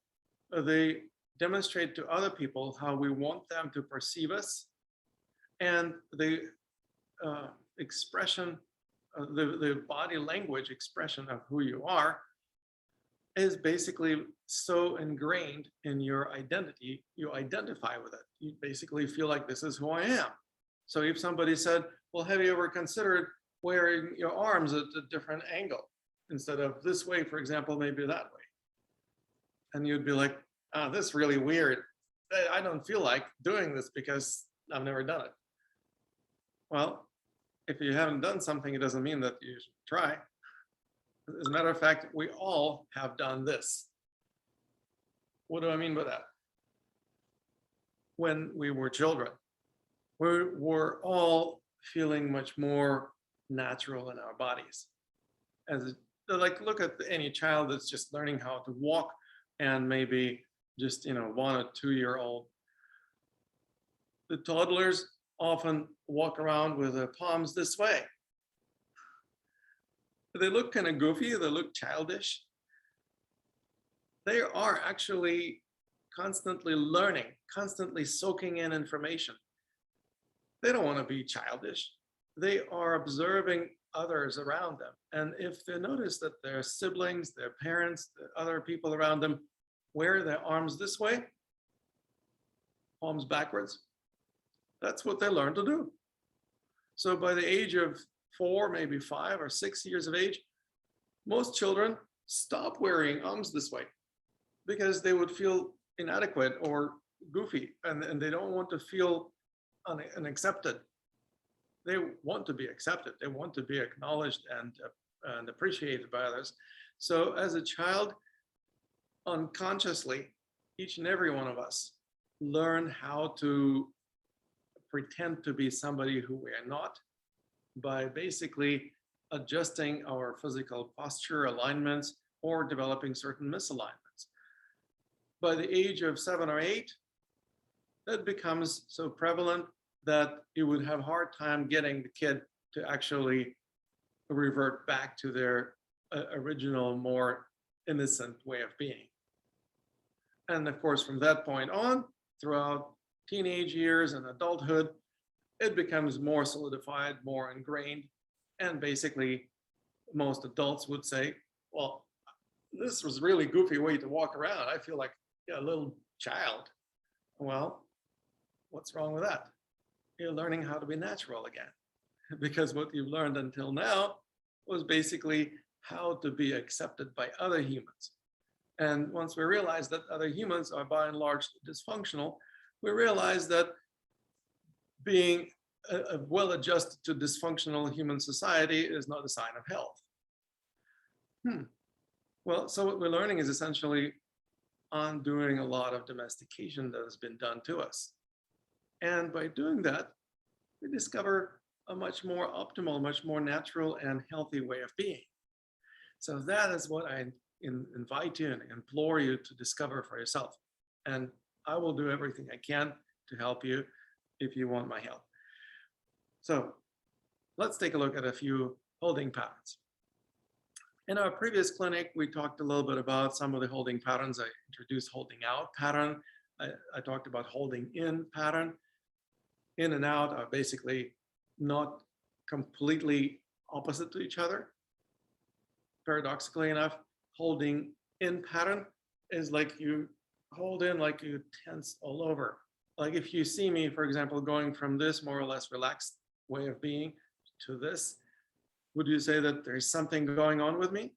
They demonstrate to other people how we want them to perceive us. And the expression, the body language expression of who you are is basically so ingrained in your identity, you identify with it. You basically feel like this is who I am. So if somebody said, well, have you ever considered wearing your arms at a different angle? Instead of this way, for example, maybe that way. And you'd be like, oh, this is really weird. I don't feel like doing this because I've never done it. Well, if you haven't done something, it doesn't mean that you should try. As a matter of fact, we all have done this. What do I mean by that? When we were children, we were all feeling much more natural in our bodies. Like, look at any child that's just learning how to walk, and maybe just 1 or 2 year old. The toddlers often walk around with their palms this way. They look kind of goofy, they look childish. They are actually constantly learning, constantly soaking in information. They don't want to be childish. They are observing others around them. And if they notice that their siblings, their parents, the other people around them wear their arms this way, palms backwards, that's what they learn to do. So by the age of 4, maybe 5 or 6 years of age, most children stop wearing arms this way because they would feel inadequate or goofy, and they don't want to feel unaccepted. They want to be accepted. They want to be acknowledged and appreciated by others. So as a child, unconsciously, each and every one of us learn how to pretend to be somebody who we are not by basically adjusting our physical posture, alignments, or developing certain misalignments. By the age of 7 or 8, that becomes so prevalent that you would have a hard time getting the kid to actually revert back to their original, more innocent way of being. And of course, from that point on, throughout teenage years and adulthood, it becomes more solidified, more ingrained. And basically, most adults would say, well, this was a really goofy way to walk around. I feel like a little child. Well, what's wrong with that? You're learning how to be natural again. Because what you've learned until now was basically how to be accepted by other humans. And once we realize that other humans are by and large dysfunctional, we realize that being a well-adjusted to dysfunctional human society is not a sign of health. Well, so what we're learning is essentially undoing a lot of domestication that has been done to us. And by doing that, we discover a much more optimal, much more natural and healthy way of being. So that is what I invite you and implore you to discover for yourself. And I will do everything I can to help you if you want my help. So let's take a look at a few holding patterns. In our previous clinic, we talked a little bit about some of the holding patterns. I introduced holding out pattern. I talked about holding in pattern. In and out are basically not completely opposite to each other. Paradoxically enough, holding in pattern is like you hold in, like you tense all over. Like if you see me, for example, going from this more or less relaxed way of being to this, would you say that there's something going on with me?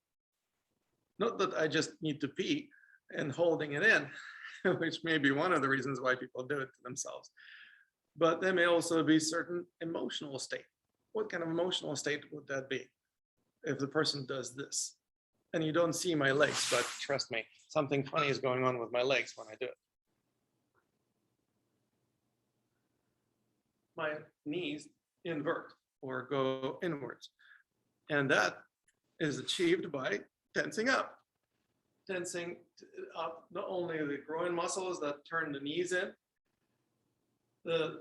Not that I just need to pee and holding it in, which may be one of the reasons why people do it to themselves. But there may also be certain emotional state. What kind of emotional state would that be if the person does this? And you don't see my legs, but trust me, something funny is going on with my legs when I do it. My knees invert or go inwards. And that is achieved by tensing up. Tensing up not only the groin muscles that turn the knees in, the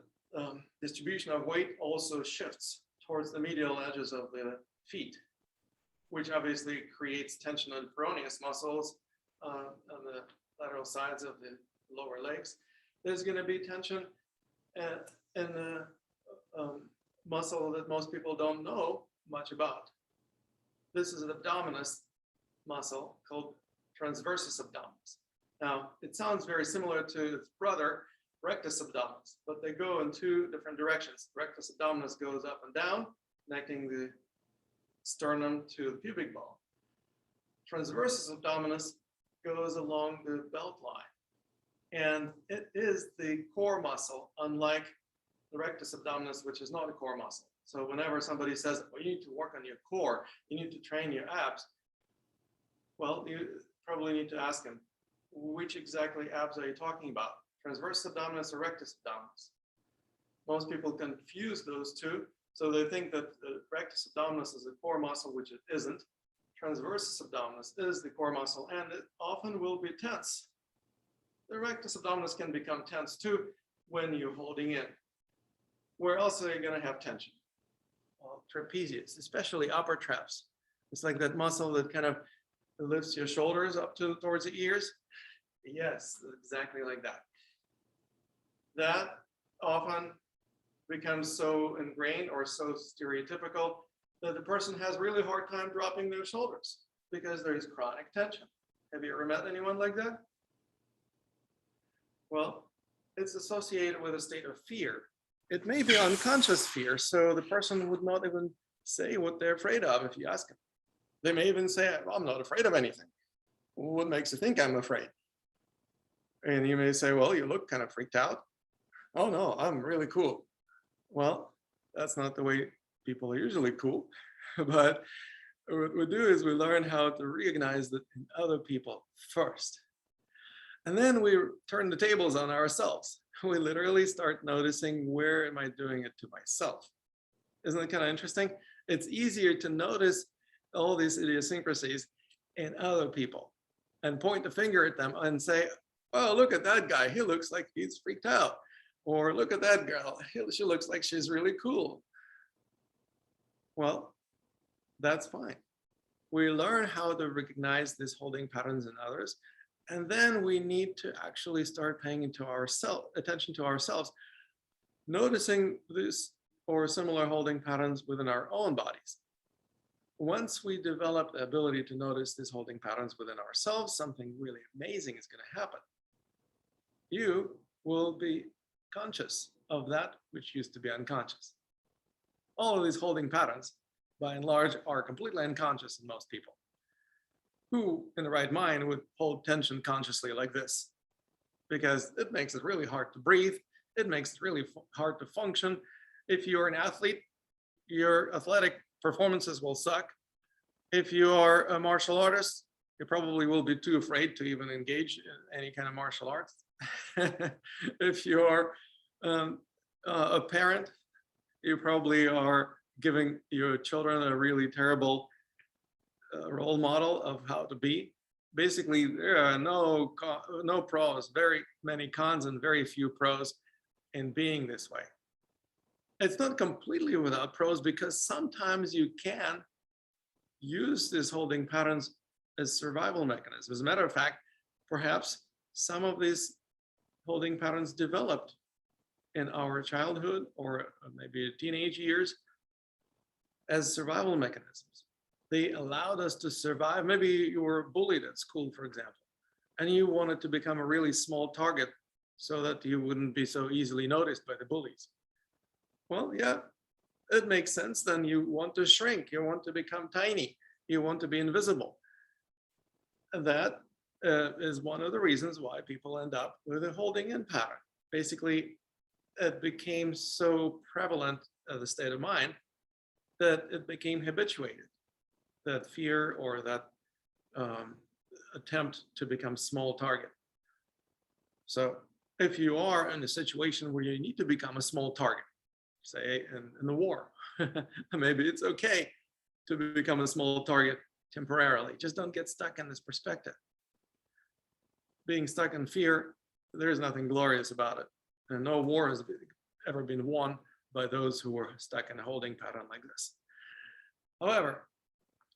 distribution of weight also shifts towards the medial edges of the feet, which obviously creates tension on the peroneus muscles on the lateral sides of the lower legs. There's going to be tension in the muscle that most people don't know much about. This is an abdominis muscle called Transversus Abdominis. Now, it sounds very similar to its brother, Rectus Abdominis, but they go in two different directions. Rectus Abdominis goes up and down, connecting the sternum to the pubic bone. Transversus Abdominis goes along the belt line. And it is the core muscle, unlike the Rectus Abdominis, which is not a core muscle. So whenever somebody says, well, you need to work on your core, you need to train your abs, well, you probably need to ask them, which exactly abs are you talking about? Transversus abdominis or rectus abdominis? Most people confuse those two. So they think that the rectus abdominis is a core muscle, which it isn't. Transversus abdominis is the core muscle, and it often will be tense. The rectus abdominis can become tense too when you're holding in. Where else are you going to have tension? Well, trapezius, especially upper traps. It's like that muscle that kind of lifts your shoulders up towards the ears. Yes, exactly like that. That often becomes so ingrained or so stereotypical that the person has really hard time dropping their shoulders because there is chronic tension. Have you ever met anyone like that? Well, it's associated with a state of fear. It may be unconscious fear, so the person would not even say what they're afraid of if you ask them. They may even say, well, I'm not afraid of anything. What makes you think I'm afraid? And you may say, well, you look kind of freaked out. Oh no, I'm really cool. Well, that's not the way people are usually cool. But what we do is we learn how to recognize that in other people first. And then we turn the tables on ourselves. We literally start noticing, where am I doing it to myself? Isn't it kind of interesting? It's easier to notice all these idiosyncrasies in other people and point the finger at them and say, oh, look at that guy. He looks like he's freaked out. Or look at that girl. She looks like she's really cool. Well, that's fine. We learn how to recognize these holding patterns in others. And then we need to actually start paying attention to ourselves, noticing this or similar holding patterns within our own bodies. Once we develop the ability to notice these holding patterns within ourselves, something really amazing is going to happen. You will be conscious of that which used to be unconscious. All of these holding patterns, by and large, are completely unconscious in most people. Who in the right mind would hold tension consciously like this? Because it makes it really hard to breathe. It makes it really hard to function. If you're an athlete, your athletic performances will suck. If you are a martial artist, you probably will be too afraid to even engage in any kind of martial arts. If you're a parent, you probably are giving your children a really terrible role model of how to be. Basically, there are no pros, very many cons and very few pros in being this way. It's not completely without pros, because sometimes you can use these holding patterns as survival mechanisms. As a matter of fact, perhaps some of these holding patterns developed in our childhood or maybe teenage years as survival mechanisms. They allowed us to survive. Maybe you were bullied at school, for example, and you wanted to become a really small target so that you wouldn't be so easily noticed by the bullies. Well, yeah, it makes sense. Then you want to shrink, you want to become tiny, you want to be invisible. And that is one of the reasons why people end up with a holding in pattern. Basically, it became so prevalent as a state of mind that it became habituated. That fear or that attempt to become small target. So if you are in a situation where you need to become a small target, say in the war, maybe it's okay to become a small target temporarily. Just don't get stuck in this perspective. Being stuck in fear, there's nothing glorious about it. And no war has ever been won by those who were stuck in a holding pattern like this. However,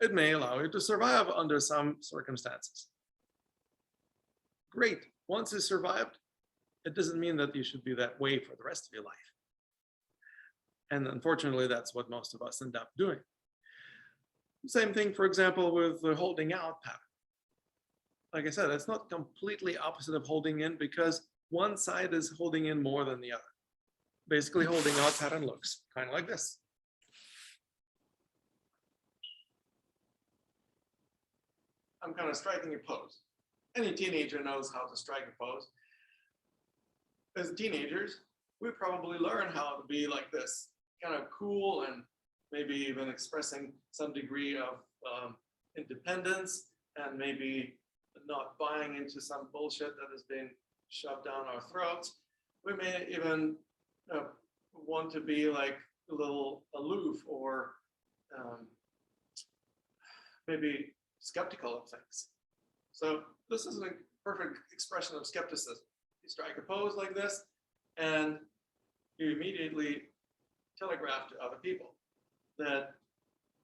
it may allow you to survive under some circumstances. Great. Once you survived, it doesn't mean that you should be that way for the rest of your life. And unfortunately, that's what most of us end up doing. Same thing, for example, with the holding out pattern. Like I said, it's not completely opposite of holding in, because one side is holding in more than the other. Basically, holding out pattern looks kind of like this. I'm kind of striking a pose. Any teenager knows how to strike a pose. As teenagers, we probably learn how to be like this, kind of cool and maybe even expressing some degree of independence, and maybe not buying into some bullshit that has been shoved down our throats. We may even want to be like a little aloof or maybe skeptical of things. So this is a perfect expression of skepticism. You strike a pose like this, and you immediately telegraph to other people that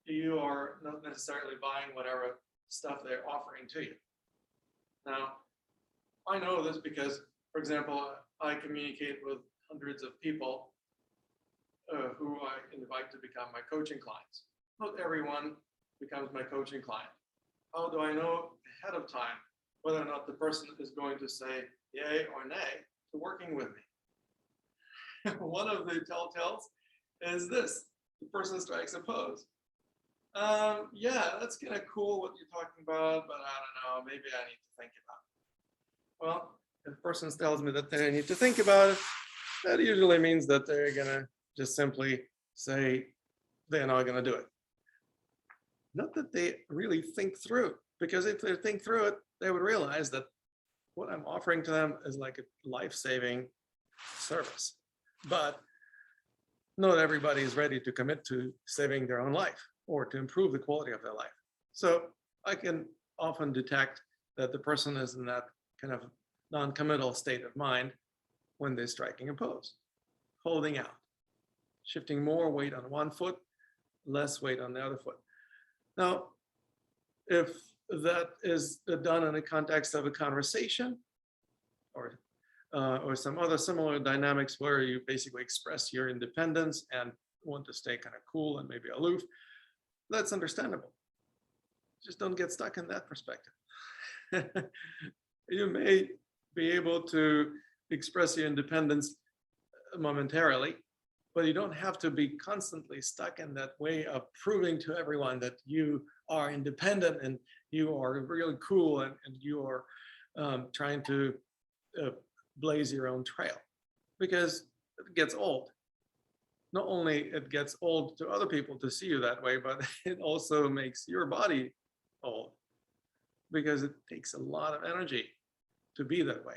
you are not necessarily buying whatever stuff they're offering to you. Now, I know this because, for example, I communicate with hundreds of people who I invite to become my coaching clients. Not everyone becomes my coaching client. How do I know ahead of time whether or not the person is going to say yay or nay to working with me? One of the telltales is this: the person strikes a pose. Yeah, that's kind of cool what you're talking about, but I don't know, maybe I need to think about it. Well, if a person tells me that they need to think about it, that usually means that they're gonna just simply say they're not gonna do it. Not that they really think through, because if they think through it, they would realize that what I'm offering to them is like a life-saving service. But not everybody is ready to commit to saving their own life or to improve the quality of their life. So I can often detect that the person is in that kind of non-committal state of mind when they're striking a pose, holding out, shifting more weight on one foot, less weight on the other foot. Now, if that is done in the context of a conversation or some other similar dynamics where you basically express your independence and want to stay kind of cool and maybe aloof, that's understandable. Just don't get stuck in that perspective. You may be able to express your independence momentarily, but you don't have to be constantly stuck in that way of proving to everyone that you are independent and you are really cool and you are trying to blaze your own trail, because it gets old. Not only it gets old to other people to see you that way, but it also makes your body old, because it takes a lot of energy to be that way.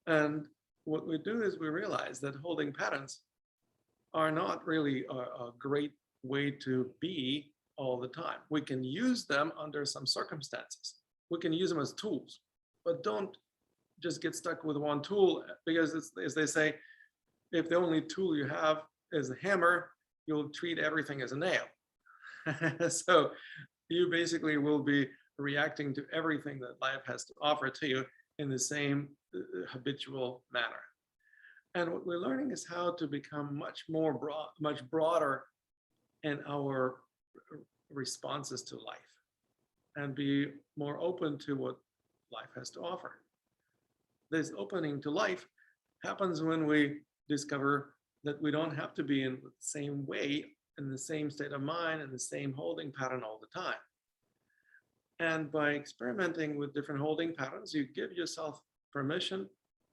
And what we do is we realize that holding patterns are not really a great way to be all the time. We can use them under some circumstances. We can use them as tools, but don't just get stuck with one tool, because it's, as they say, if the only tool you have is a hammer, you'll treat everything as a nail. So you basically will be reacting to everything that life has to offer to you in the same habitual manner. And what we're learning is how to become much broader in our responses to life and be more open to what life has to offer. This opening to life happens when we discover that we don't have to be in the same way, in the same state of mind, and the same holding pattern all the time. And by experimenting with different holding patterns, you give yourself permission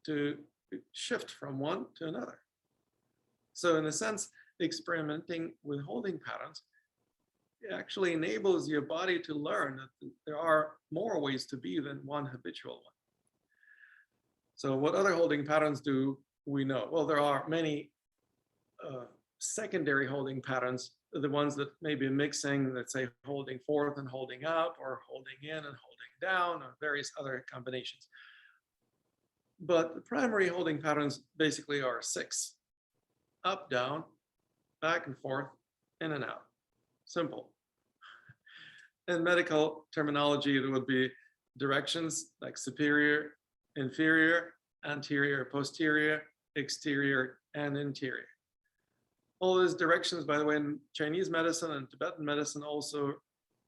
to shift from one to another. So in a sense, experimenting with holding patterns actually enables your body to learn that there are more ways to be than one habitual one. So what other holding patterns do we know? Well, there are many secondary holding patterns, the ones that may be mixing, let's say holding forth and holding up, or holding in and holding down, or various other combinations. But the primary holding patterns basically are 6: up, down, back and forth, in and out. Simple. In medical terminology, there would be directions like superior, inferior, anterior, posterior, exterior, and interior. All those directions, by the way, in Chinese medicine and Tibetan medicine also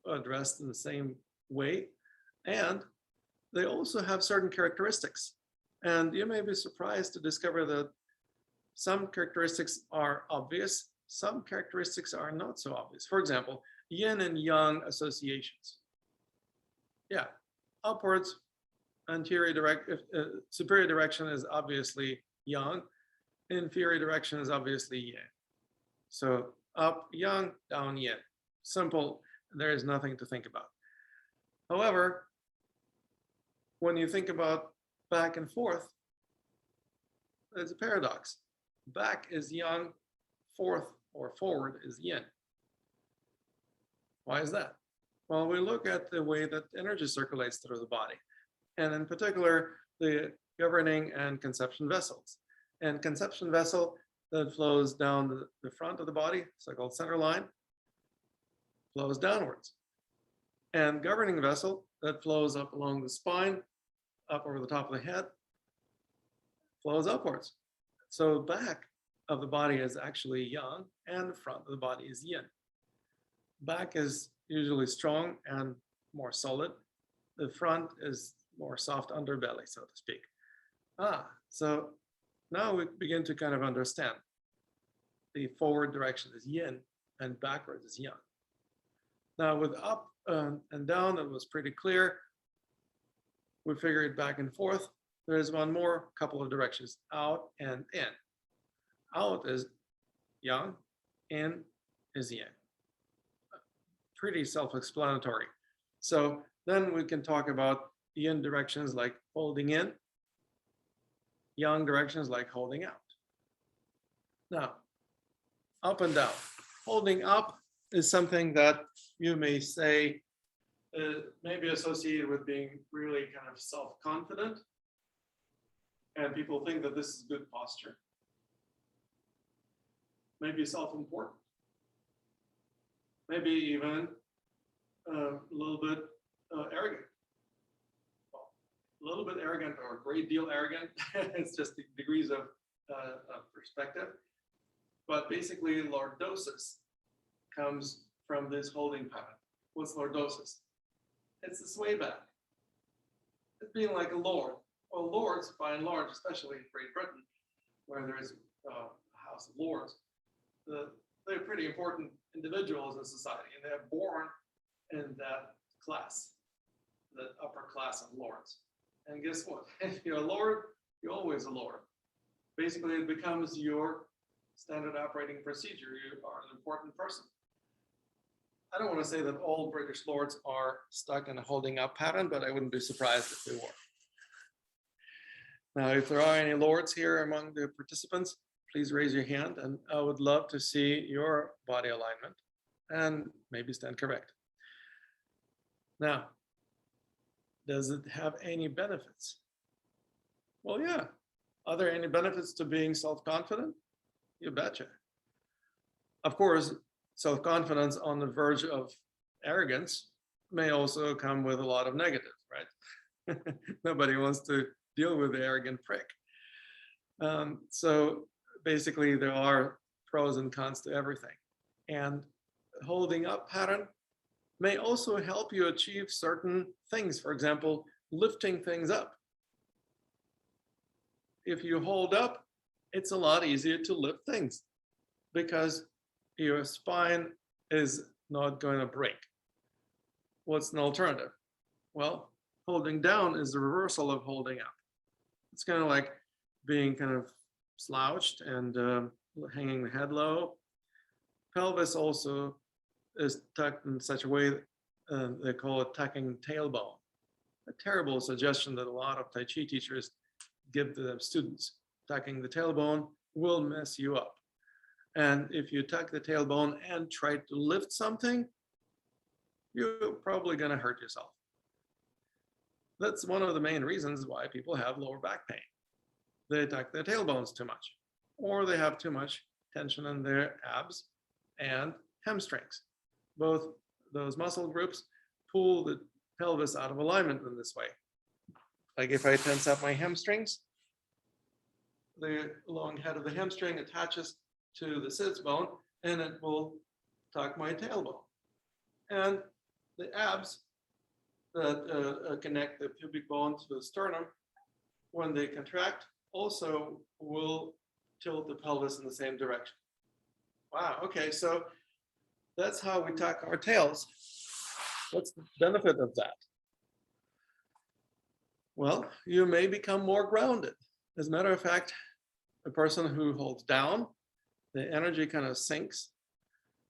addressed in the same way. And they also have certain characteristics. And you may be surprised to discover that some characteristics are obvious, some characteristics are not so obvious. For example, yin and yang associations. Yeah, upwards, superior direction is obviously yang, inferior direction is obviously yin. So up, yang, down, yin. Simple, there is nothing to think about. However, when you think about back and forth, there's a paradox. Back is yang, forth or forward is yin. Why is that? Well, we look at the way that energy circulates through the body, and in particular, the governing and conception vessels. And conception vessel that flows down the front of the body, so-called center line, flows downwards. And governing vessel that flows up along the spine, up over the top of the head, flows upwards. So back of the body is actually yang, and the front of the body is yin. Back is usually strong and more solid. The front is more soft underbelly, so to speak. So now we begin to kind of understand. The forward direction is yin and backwards is yang. Now with up and down, it was pretty clear. We figured back and forth there's one more couple of directions, out and in. Out is yang, in is yang. Pretty self-explanatory. So then we can talk about yin directions like holding in, yang directions like holding out. Now, up and down. Holding up is something that you may say may be associated with being really kind of self-confident. And people think that this is good posture. Maybe self-important. Maybe even a little bit arrogant. Well, a little bit arrogant or a great deal arrogant. It's just the degrees of perspective. But basically, lordosis comes from this holding pattern. What's lordosis? It's the sway back. It's being like a lord. Well, lords, by and large, especially in Great Britain, where there is a House of Lords, they're pretty important individuals in society, and they're born in that class, the upper class of lords. And guess what? If you're a lord, you're always a lord. Basically, it becomes your standard operating procedure. You are an important person. I don't want to say that all British lords are stuck in a holding up pattern, but I wouldn't be surprised if they were. Now, if there are any lords here among the participants, please raise your hand, and I would love to see your body alignment and maybe stand correct. Now, does it have any benefits? Well, yeah. Are there any benefits to being self-confident? You betcha. Of course, self-confidence on the verge of arrogance may also come with a lot of negatives, right? Nobody wants to deal with the arrogant prick. So basically, there are pros and cons to everything. And holding up pattern may also help you achieve certain things. For example, lifting things up. If you hold up, it's a lot easier to lift things because your spine is not going to break. What's an alternative? Well, holding down is the reversal of holding up. It's kind of like being kind of slouched and hanging the head low. Pelvis also is tucked in such a way they call it tucking tailbone. A terrible suggestion that a lot of Tai Chi teachers give to their students. Tucking the tailbone will mess you up. And if you tuck the tailbone and try to lift something, you're probably going to hurt yourself. That's one of the main reasons why people have lower back pain. They tuck their tailbones too much, or they have too much tension in their abs and hamstrings. Both those muscle groups pull the pelvis out of alignment in this way. Like if I tense up my hamstrings, the long head of the hamstring attaches to the sits bone and it will tuck my tailbone. And the abs that connect the pubic bone to the sternum, when they contract, also will tilt the pelvis in the same direction. Wow, okay, so that's how we tuck our tails. What's the benefit of that? Well, you may become more grounded. As a matter of fact, a person who holds down, the energy kind of sinks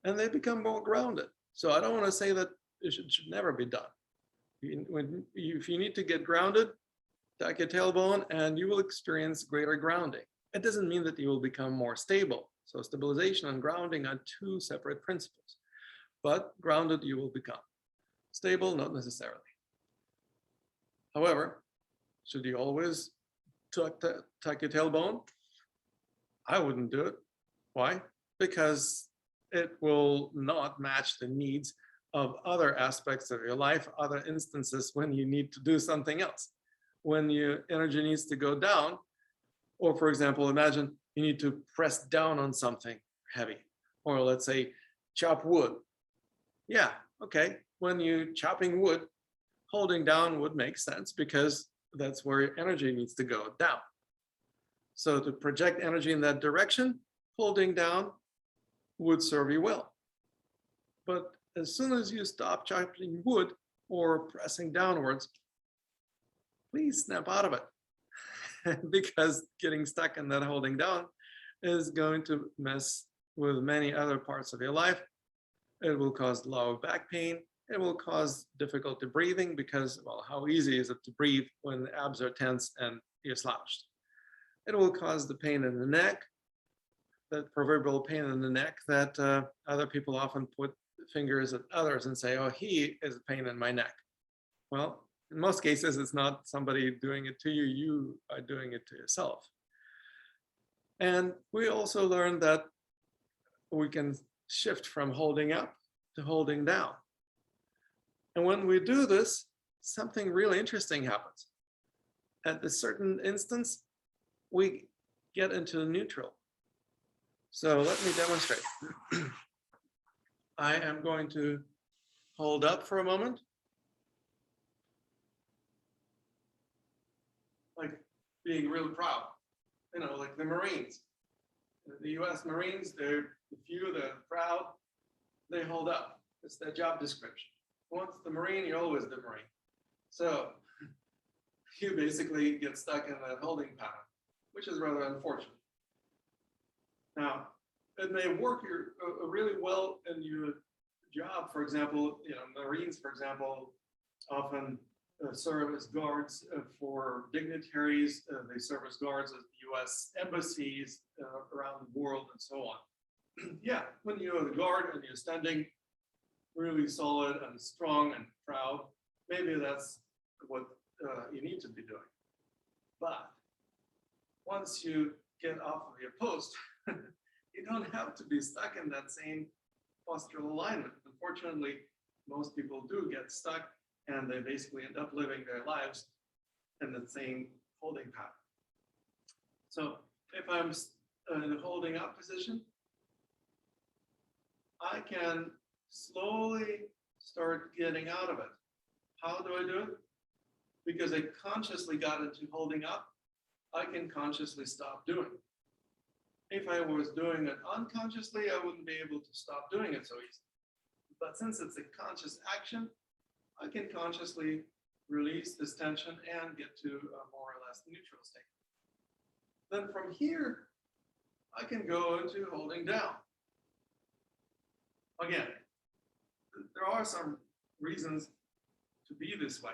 and they become more grounded. So I don't want to say that it should never be done. If you need to get grounded, tuck your tailbone and you will experience greater grounding. It doesn't mean that you will become more stable. So stabilization and grounding are two separate principles. But grounded you will become. Stable, not necessarily. However, should you always tuck your tailbone? I wouldn't do it. Why? Because it will not match the needs of other aspects of your life, other instances when you need to do something else. When your energy needs to go down, or for example, imagine you need to press down on something heavy, or let's say chop wood. Yeah, okay. When you're chopping wood, holding down would make sense because that's where your energy needs to go down. So to project energy in that direction, holding down would serve you well. But as soon as you stop chopping wood or pressing downwards, please snap out of it. because getting stuck in that holding down is going to mess with many other parts of your life. It will cause lower back pain. It will cause difficulty breathing because, well, how easy is it to breathe when the abs are tense and you're slouched? It will cause the pain in the neck, that proverbial pain in the neck that other people often put fingers at others and say, oh, he is a pain in my neck. Well, in most cases, it's not somebody doing it to you, you are doing it to yourself. And we also learned that we can shift from holding up to holding down. And when we do this, something really interesting happens. At a certain instance, we get into neutral. So let me demonstrate. I am going to hold up for a moment. Like being really proud, you know, like the Marines. The US Marines, they're proud, they hold up. It's their job description. Once the Marine, you're always the Marine. So you basically get stuck in that holding pattern, which is rather unfortunate. Now, it may work really well in your job. For example, you know, Marines, for example, often serve as guards for dignitaries. They serve as guards at the US embassies around the world and so on. Yeah, when you're the guard and you're standing really solid and strong and proud, maybe that's what you need to be doing. But once you get off of your post, you don't have to be stuck in that same postural alignment. Unfortunately, most people do get stuck and they basically end up living their lives in the same holding pattern. So if I'm in a holding up position, I can slowly start getting out of it. How do I do it? Because I consciously got into holding up, I can consciously stop doing it. If I was doing it unconsciously, I wouldn't be able to stop doing it so easily. But since it's a conscious action, I can consciously release this tension and get to a more or less neutral state. Then from here, I can go into holding down. Again, there are some reasons to be this way.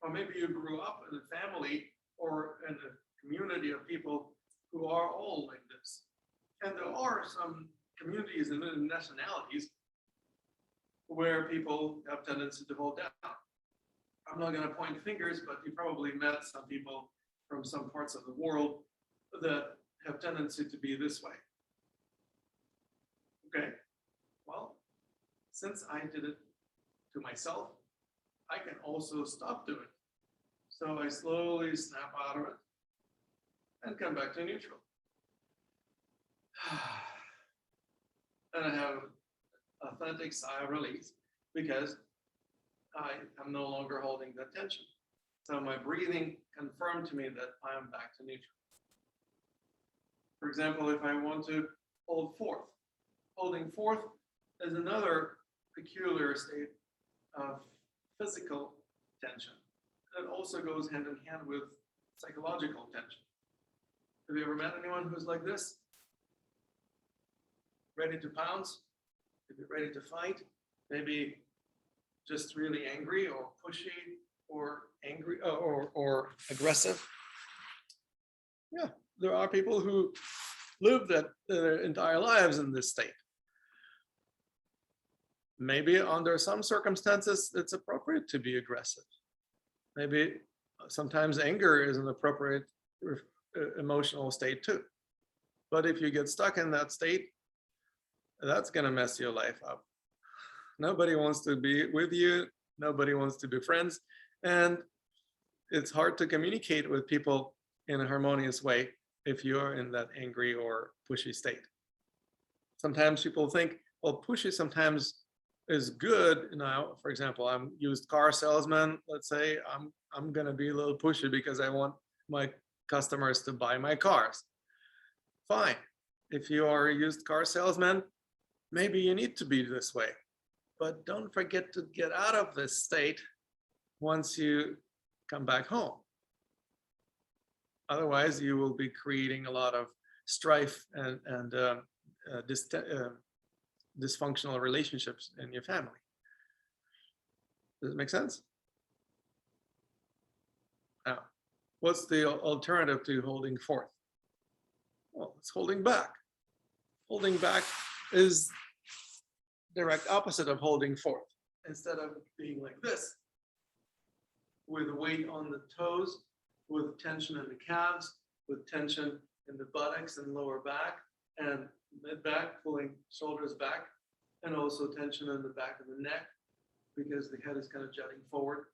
Or maybe you grew up in a family or in a community of people who are all like this. And there are some communities and nationalities where people have tendency to hold down. I'm not going to point fingers, but you probably met some people from some parts of the world that have tendency to be this way. Okay, well, since I did it to myself, I can also stop doing it. So I slowly snap out of it and come back to neutral. And I have authentic sigh of release because I am no longer holding that tension. So my breathing confirmed to me that I am back to neutral. For example, if I want to hold forth, holding forth is another peculiar state of physical tension. It also goes hand in hand with psychological tension. Have you ever met anyone who's like this? Ready to pounce, maybe ready to fight, maybe just really angry or pushy or angry or aggressive. Yeah, there are people who live their entire lives in this state. Maybe under some circumstances, it's appropriate to be aggressive. Maybe sometimes anger is an appropriate emotional state too. But if you get stuck in that state, that's going to mess your life up. Nobody wants to be with you. Nobody wants to be friends. And it's hard to communicate with people in a harmonious way if you're in that angry or pushy state. Sometimes people think, well, pushy sometimes is good. Now, for example, I'm used car salesman. Let's say I'm going to be a little pushy because I want my customers to buy my cars. Fine. If you are a used car salesman, maybe you need to be this way, but don't forget to get out of this state once you come back home. Otherwise, you will be creating a lot of strife and dysfunctional relationships in your family. Does it make sense? Now, what's the alternative to holding forth? Well, it's holding back. Holding back is direct opposite of holding forth. Instead of being like this, with weight on the toes, with tension in the calves, with tension in the buttocks and lower back, and mid back, pulling shoulders back, and also tension in the back of the neck, because the head is kind of jutting forward.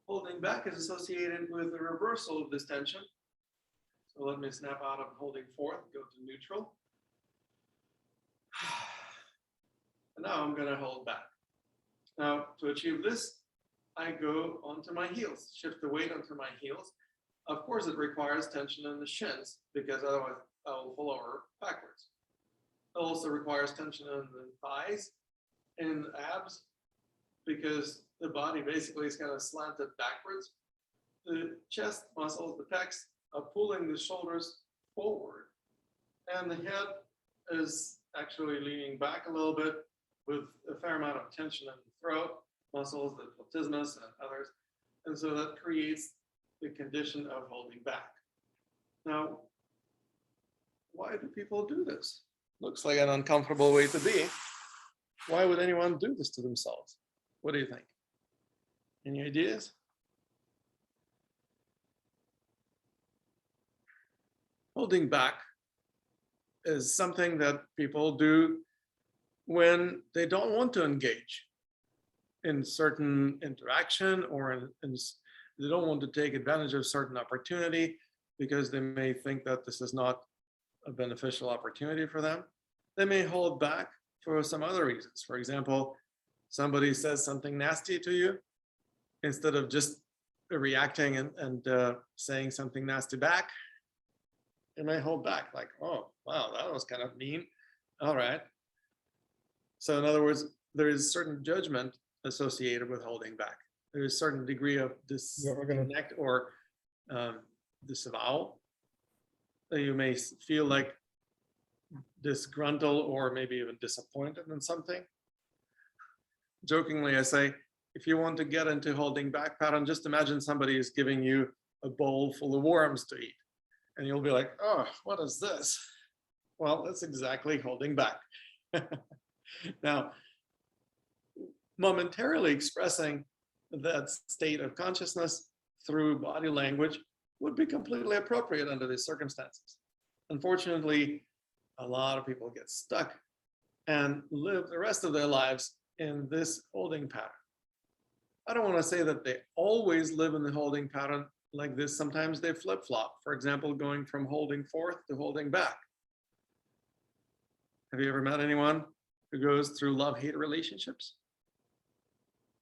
Holding back is associated with the reversal of this tension. So let me snap out of holding forth, go to neutral. And now I'm going to hold back. Now, to achieve this, I go onto my heels, shift the weight onto my heels. Of course, it requires tension in the shins, because otherwise I will fall over backwards. It also requires tension in the thighs and the abs, because the body basically is kind of slanted backwards. The chest muscles, the pecs, are pulling the shoulders forward. And the head is actually leaning back a little bit with a fair amount of tension in the throat, muscles, the platysmus and others. And so that creates the condition of holding back. Now, why do people do this? Looks like an uncomfortable way to be. Why would anyone do this to themselves? What do you think? Any ideas? Holding back is something that people do when they don't want to engage in certain interaction, or they don't want to take advantage of certain opportunity because they may think that this is not a beneficial opportunity for them. They may hold back for some other reasons. For example, somebody says something nasty to you, instead of just reacting and saying something nasty back, you may hold back, like, oh, wow, that was kind of mean. All right. So in other words, there is certain judgment associated with holding back. There is a certain degree of disconnect or disavowal. You may feel like disgruntled or maybe even disappointed in something. Jokingly, I say, if you want to get into holding back pattern, just imagine somebody is giving you a bowl full of worms to eat. And you'll be like, oh, what is this? Well, that's exactly holding back. Now, momentarily expressing that state of consciousness through body language would be completely appropriate under these circumstances. Unfortunately, a lot of people get stuck and live the rest of their lives in this holding pattern. I don't want to say that they always live in the holding pattern like this. Sometimes they flip-flop. For example, going from holding forth to holding back. Have you ever met anyone who goes through love-hate relationships?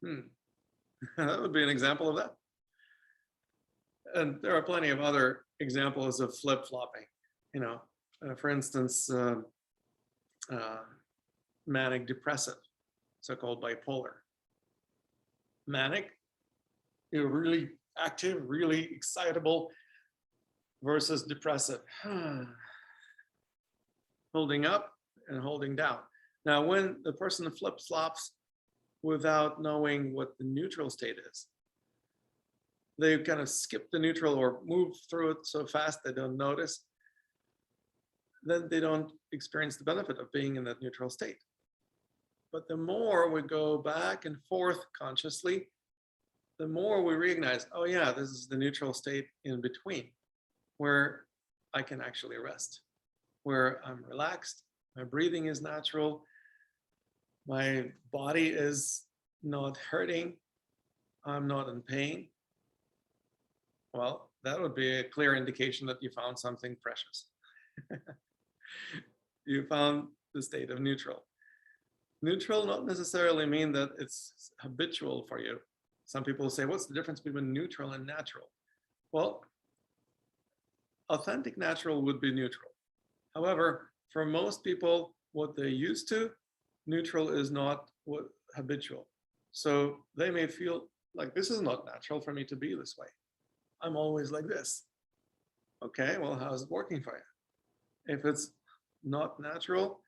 That would be an example of that. And there are plenty of other examples of flip-flopping. You know, for instance, manic depressive, so-called bipolar. Manic, you're really active, really excitable, versus depressive. Holding up and holding down. Now, when the person flip-flops without knowing what the neutral state is, they kind of skip the neutral or move through it so fast they don't notice, then they don't experience the benefit of being in that neutral state. But the more we go back and forth consciously, the more we recognize, oh yeah, this is the neutral state in between, where I can actually rest, where I'm relaxed, my breathing is natural, my body is not hurting, I'm not in pain. Well, that would be a clear indication that you found something precious. You found the state of neutral. Neutral not necessarily mean that it's habitual for you. Some people say, what's the difference between neutral and natural? Well, authentic natural would be neutral. However, for most people, what they're used to, neutral is not what habitual. So they may feel like this is not natural for me to be this way. I'm always like this. Okay, well, how's it working for you? If it's not natural,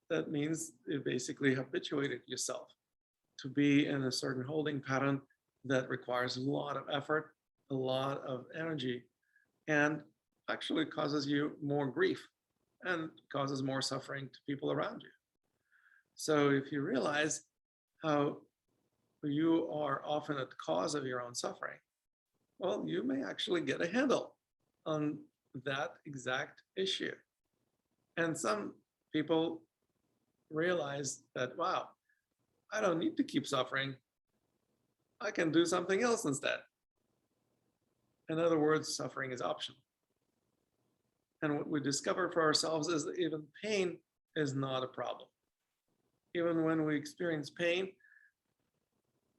that means you basically habituated yourself to be in a certain holding pattern that requires a lot of effort, a lot of energy, and actually causes you more grief and causes more suffering to people around you. So if you realize how you are often at the cause of your own suffering, well, you may actually get a handle on that exact issue. And some people realize that, wow, I don't need to keep suffering. I can do something else instead. In other words, suffering is optional. And what we discover for ourselves is that even pain is not a problem. Even when we experience pain,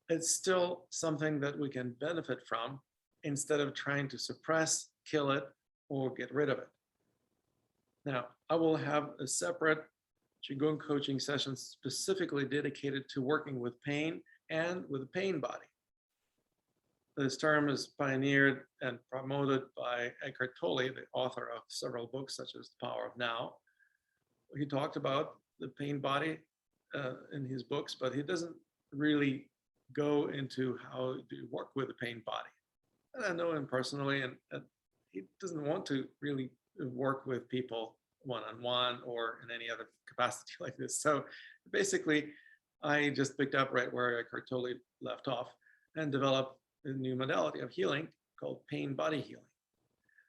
it's still something that we can benefit from instead of trying to suppress, kill it, or get rid of it. Now, I will have a separate Qigong coaching session specifically dedicated to working with pain and with the pain body. This term is pioneered and promoted by Eckhart Tolle, the author of several books such as The Power of Now. He talked about the pain body in his books, but he doesn't really go into how to work with the pain body. And I know him personally, and he doesn't want to really work with people one-on-one or in any other capacity like this. So basically, I just picked up right where Eckhart Tolle left off and developed a new modality of healing called pain body healing.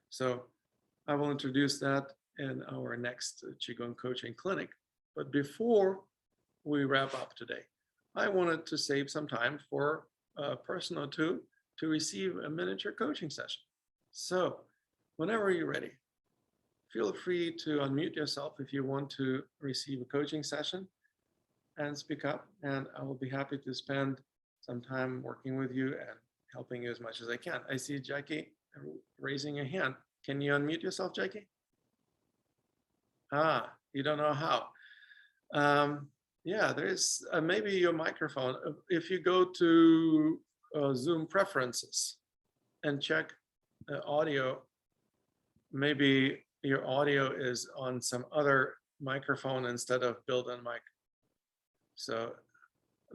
So I will introduce that in our next Qigong Coaching Clinic. But before we wrap up today, I wanted to save some time for a person or two to receive a miniature coaching session. So whenever you're ready, feel free to unmute yourself if you want to receive a coaching session and speak up, and I will be happy to spend some time working with you and helping you as much as I can. I see Jackie raising a hand. Can you unmute yourself, Jackie? You don't know how. Yeah, there's maybe your microphone. If you go to Zoom preferences and check the audio, maybe your audio is on some other microphone instead of built-in mic. So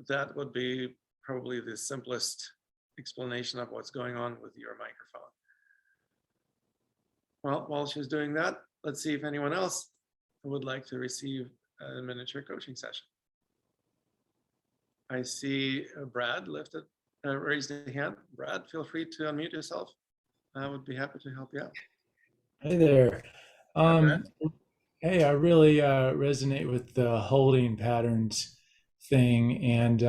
that would be probably the simplest explanation of what's going on with your microphone. Well, while she's doing that, let's see if anyone else would like to receive a miniature coaching session. I see Brad raised a hand. Brad, feel free to unmute yourself. I would be happy to help you out. Hey there. Hi, Brad. Hey, I really resonate with the holding patterns thing, and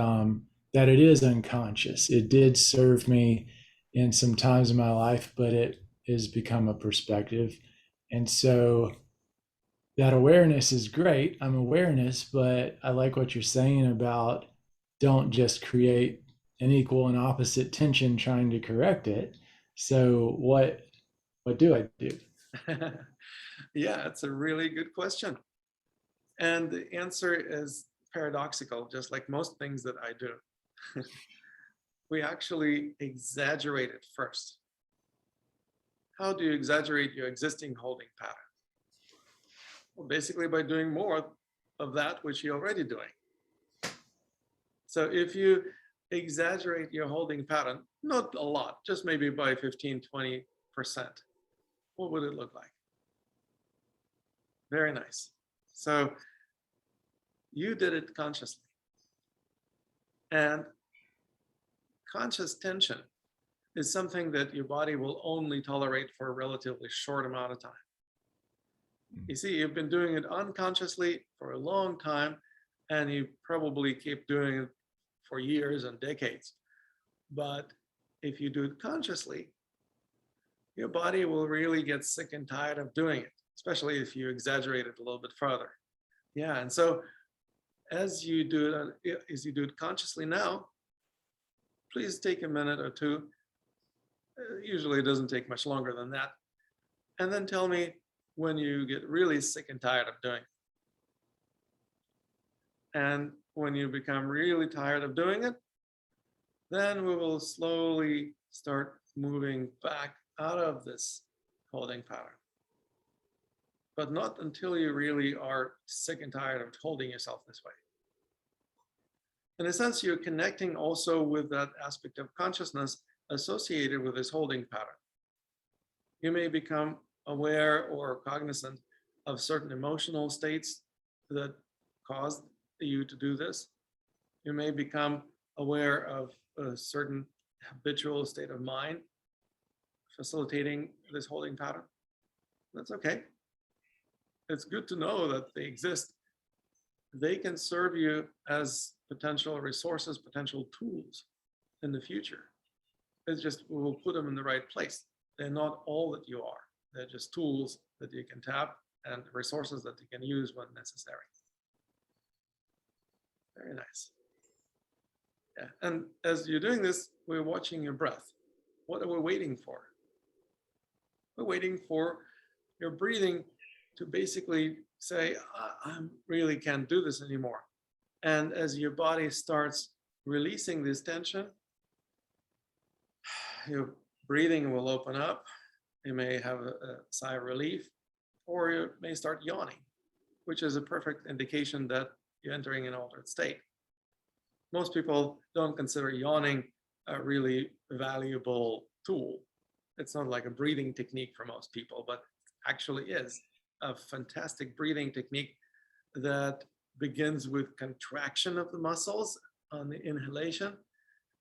that it is unconscious. It did serve me in some times in my life, but it has become a perspective. And so that awareness is great. I'm awareness, but I like what you're saying about don't just create an equal and opposite tension trying to correct it. So what do I do? Yeah, it's a really good question. And the answer is paradoxical, just like most things that I do. We actually exaggerate it first. How do you exaggerate your existing holding pattern? Well, basically by doing more of that which you're already doing. So if you exaggerate your holding pattern, not a lot, just maybe by 15, 20%, what would it look like? Very nice. So you did it consciously. And conscious tension is something that your body will only tolerate for a relatively short amount of time. You see, you've been doing it unconsciously for a long time, and you probably keep doing it for years and decades. But if you do it consciously, your body will really get sick and tired of doing it, especially if you exaggerate it a little bit further. Yeah, and so as you do it consciously now, please take a minute or two. Usually it doesn't take much longer than that. And then tell me when you get really sick and tired of doing it. And when you become really tired of doing it, then we will slowly start moving back out of this holding pattern. But not until you really are sick and tired of holding yourself this way. In a sense, you're connecting also with that aspect of consciousness associated with this holding pattern. You may become aware or cognizant of certain emotional states that caused you to do this. You may become aware of a certain habitual state of mind facilitating this holding pattern. That's okay. It's good to know that they exist. They can serve you as potential resources, potential tools in the future. It's just we will put them in the right place. They're not all that you are. They're just tools that you can tap and resources that you can use when necessary. Very nice. Yeah. And as you're doing this, we're watching your breath. What are we waiting for? We're waiting for your breathing to basically say, I really can't do this anymore. And as your body starts releasing this tension, your breathing will open up. You may have a sigh of relief, or you may start yawning, which is a perfect indication that you're entering an altered state. Most people don't consider yawning a really valuable tool. It's not like a breathing technique for most people, but actually is a fantastic breathing technique that begins with contraction of the muscles on the inhalation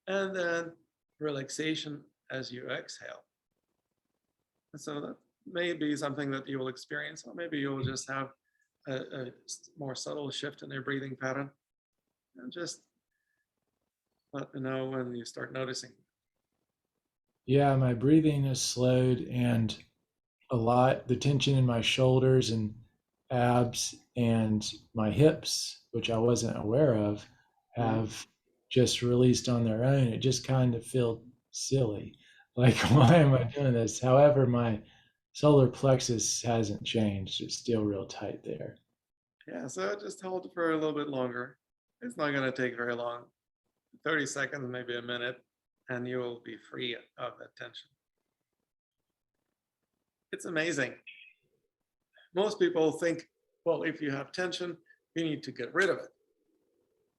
and then relaxation as you exhale. And so that may be something that you will experience, or maybe you'll just have a more subtle shift in your breathing pattern. And just let me know when you start noticing. Yeah, my breathing is slowed, and a lot, the tension in my shoulders and abs and my hips, which I wasn't aware of, have just released on their own. It just kind of felt silly. Like, why am I doing this? However, my solar plexus hasn't changed. It's still real tight there. Yeah, so just hold it for a little bit longer. It's not going to take very long, 30 seconds, maybe a minute, and you will be free of that tension. It's amazing. Most people think, well, if you have tension, you need to get rid of it.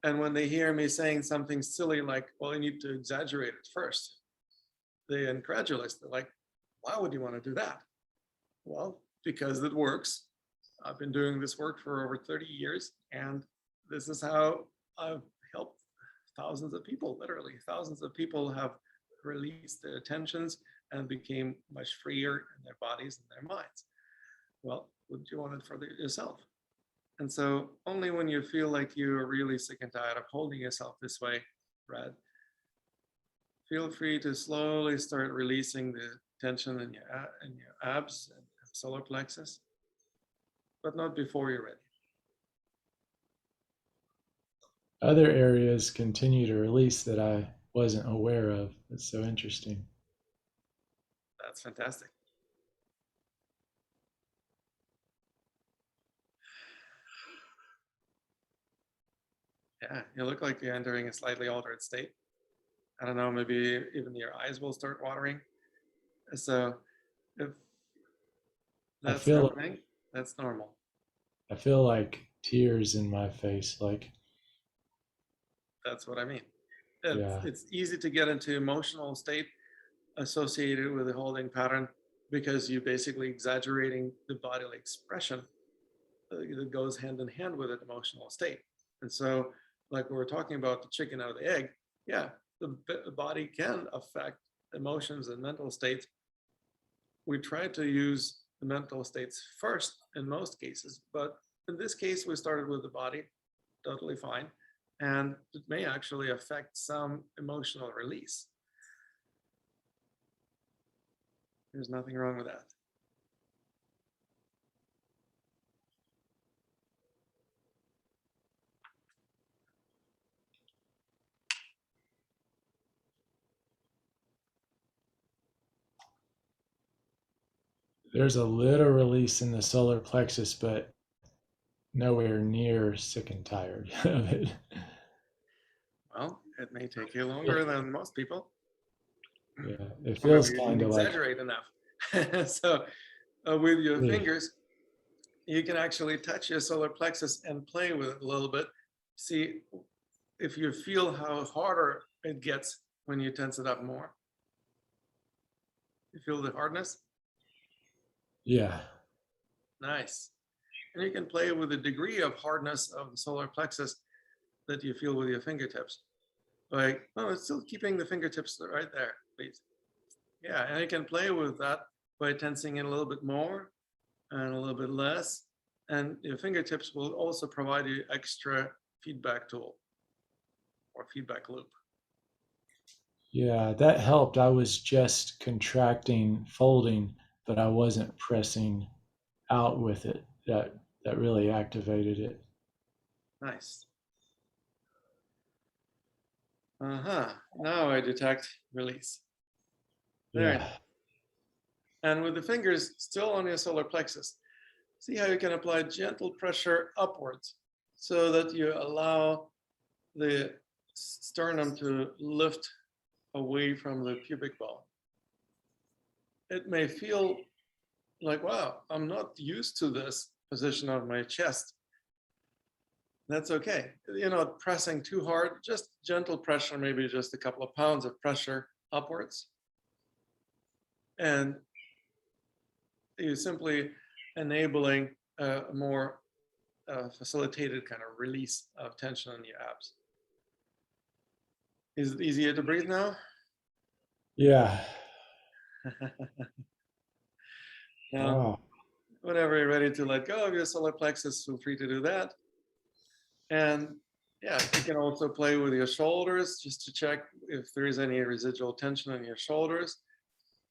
And when they hear me saying something silly like, well, you need to exaggerate it first, they're incredulous. They're like, why would you want to do that? Well, because it works. I've been doing this work for over 30 years, and this is how I've helped thousands of people, literally. Thousands of people have released their tensions and became much freer in their bodies and their minds. Well, wouldn't you want it for yourself? And so only when you feel like you're really sick and tired of holding yourself this way, Brad, feel free to slowly start releasing the tension in your abs and solar plexus, but not before you're ready. Other areas continue to release that I wasn't aware of. It's so interesting. That's fantastic. Yeah, you look like you're entering a slightly altered state. I don't know, maybe even your eyes will start watering. So if that's happening, that's normal. I feel like tears in my face, like. That's what I mean. It's easy to get into emotional state associated with the holding pattern because you're basically exaggerating the bodily expression that goes hand in hand with an emotional state. And so, like we were talking about the chicken out of the egg, yeah, the body can affect emotions and mental states. We try to use the mental states first in most cases, but in this case, we started with the body, totally fine. And it may actually affect some emotional release. There's nothing wrong with that. There's a little release in the solar plexus, but nowhere near sick and tired of it. Well, it may take you longer than most people. Yeah, it feels kind of like. Exaggerate enough. So with your Really? fingers, you can actually touch your solar plexus and play with it a little bit. See if you feel how harder it gets when you tense it up more. You feel the hardness? Yeah. Nice. And you can play with the degree of hardness of the solar plexus that you feel with your fingertips. Like, oh, it's still keeping the fingertips right there, please. Yeah, and you can play with that by tensing in a little bit more and a little bit less. And your fingertips will also provide you extra feedback tool or feedback loop. Yeah, that helped. I was just contracting, folding, but I wasn't pressing out with it. That really activated it. Nice. Now I detect release. Very Yeah. nice. And with the fingers still on your solar plexus, see how you can apply gentle pressure upwards so that you allow the sternum to lift away from the pubic bone. It may feel like, wow, I'm not used to this position of my chest. That's okay. You're not pressing too hard, just gentle pressure, maybe just a couple of pounds of pressure upwards. And you're simply enabling a more facilitated kind of release of tension in your abs. Is it easier to breathe now? Yeah. Now, Wow. whenever you're ready to let go of your solar plexus, feel free to do that. And yeah, you can also play with your shoulders just to check if there is any residual tension in your shoulders.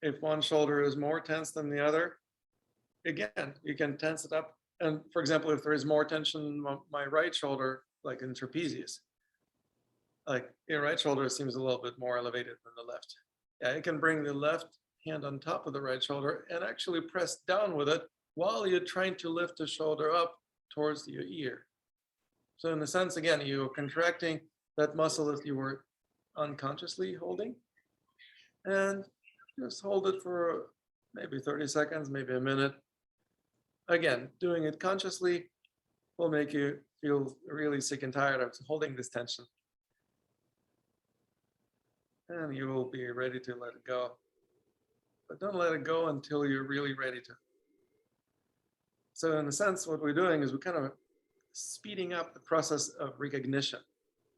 If one shoulder is more tense than the other, again, you can tense it up. And for example, if there is more tension in my right shoulder, like in trapezius, like your right shoulder seems a little bit more elevated than the left. Yeah, you can bring the left hand on top of the right shoulder and actually press down with it while you're trying to lift the shoulder up towards your ear. So in a sense, again, you're contracting that muscle that you were unconsciously holding, and just hold it for maybe 30 seconds, maybe a minute. Again, doing it consciously will make you feel really sick and tired of holding this tension. And you will be ready to let it go. But don't let it go until you're really ready to. So in a sense, what we're doing is we're kind of speeding up the process of recognition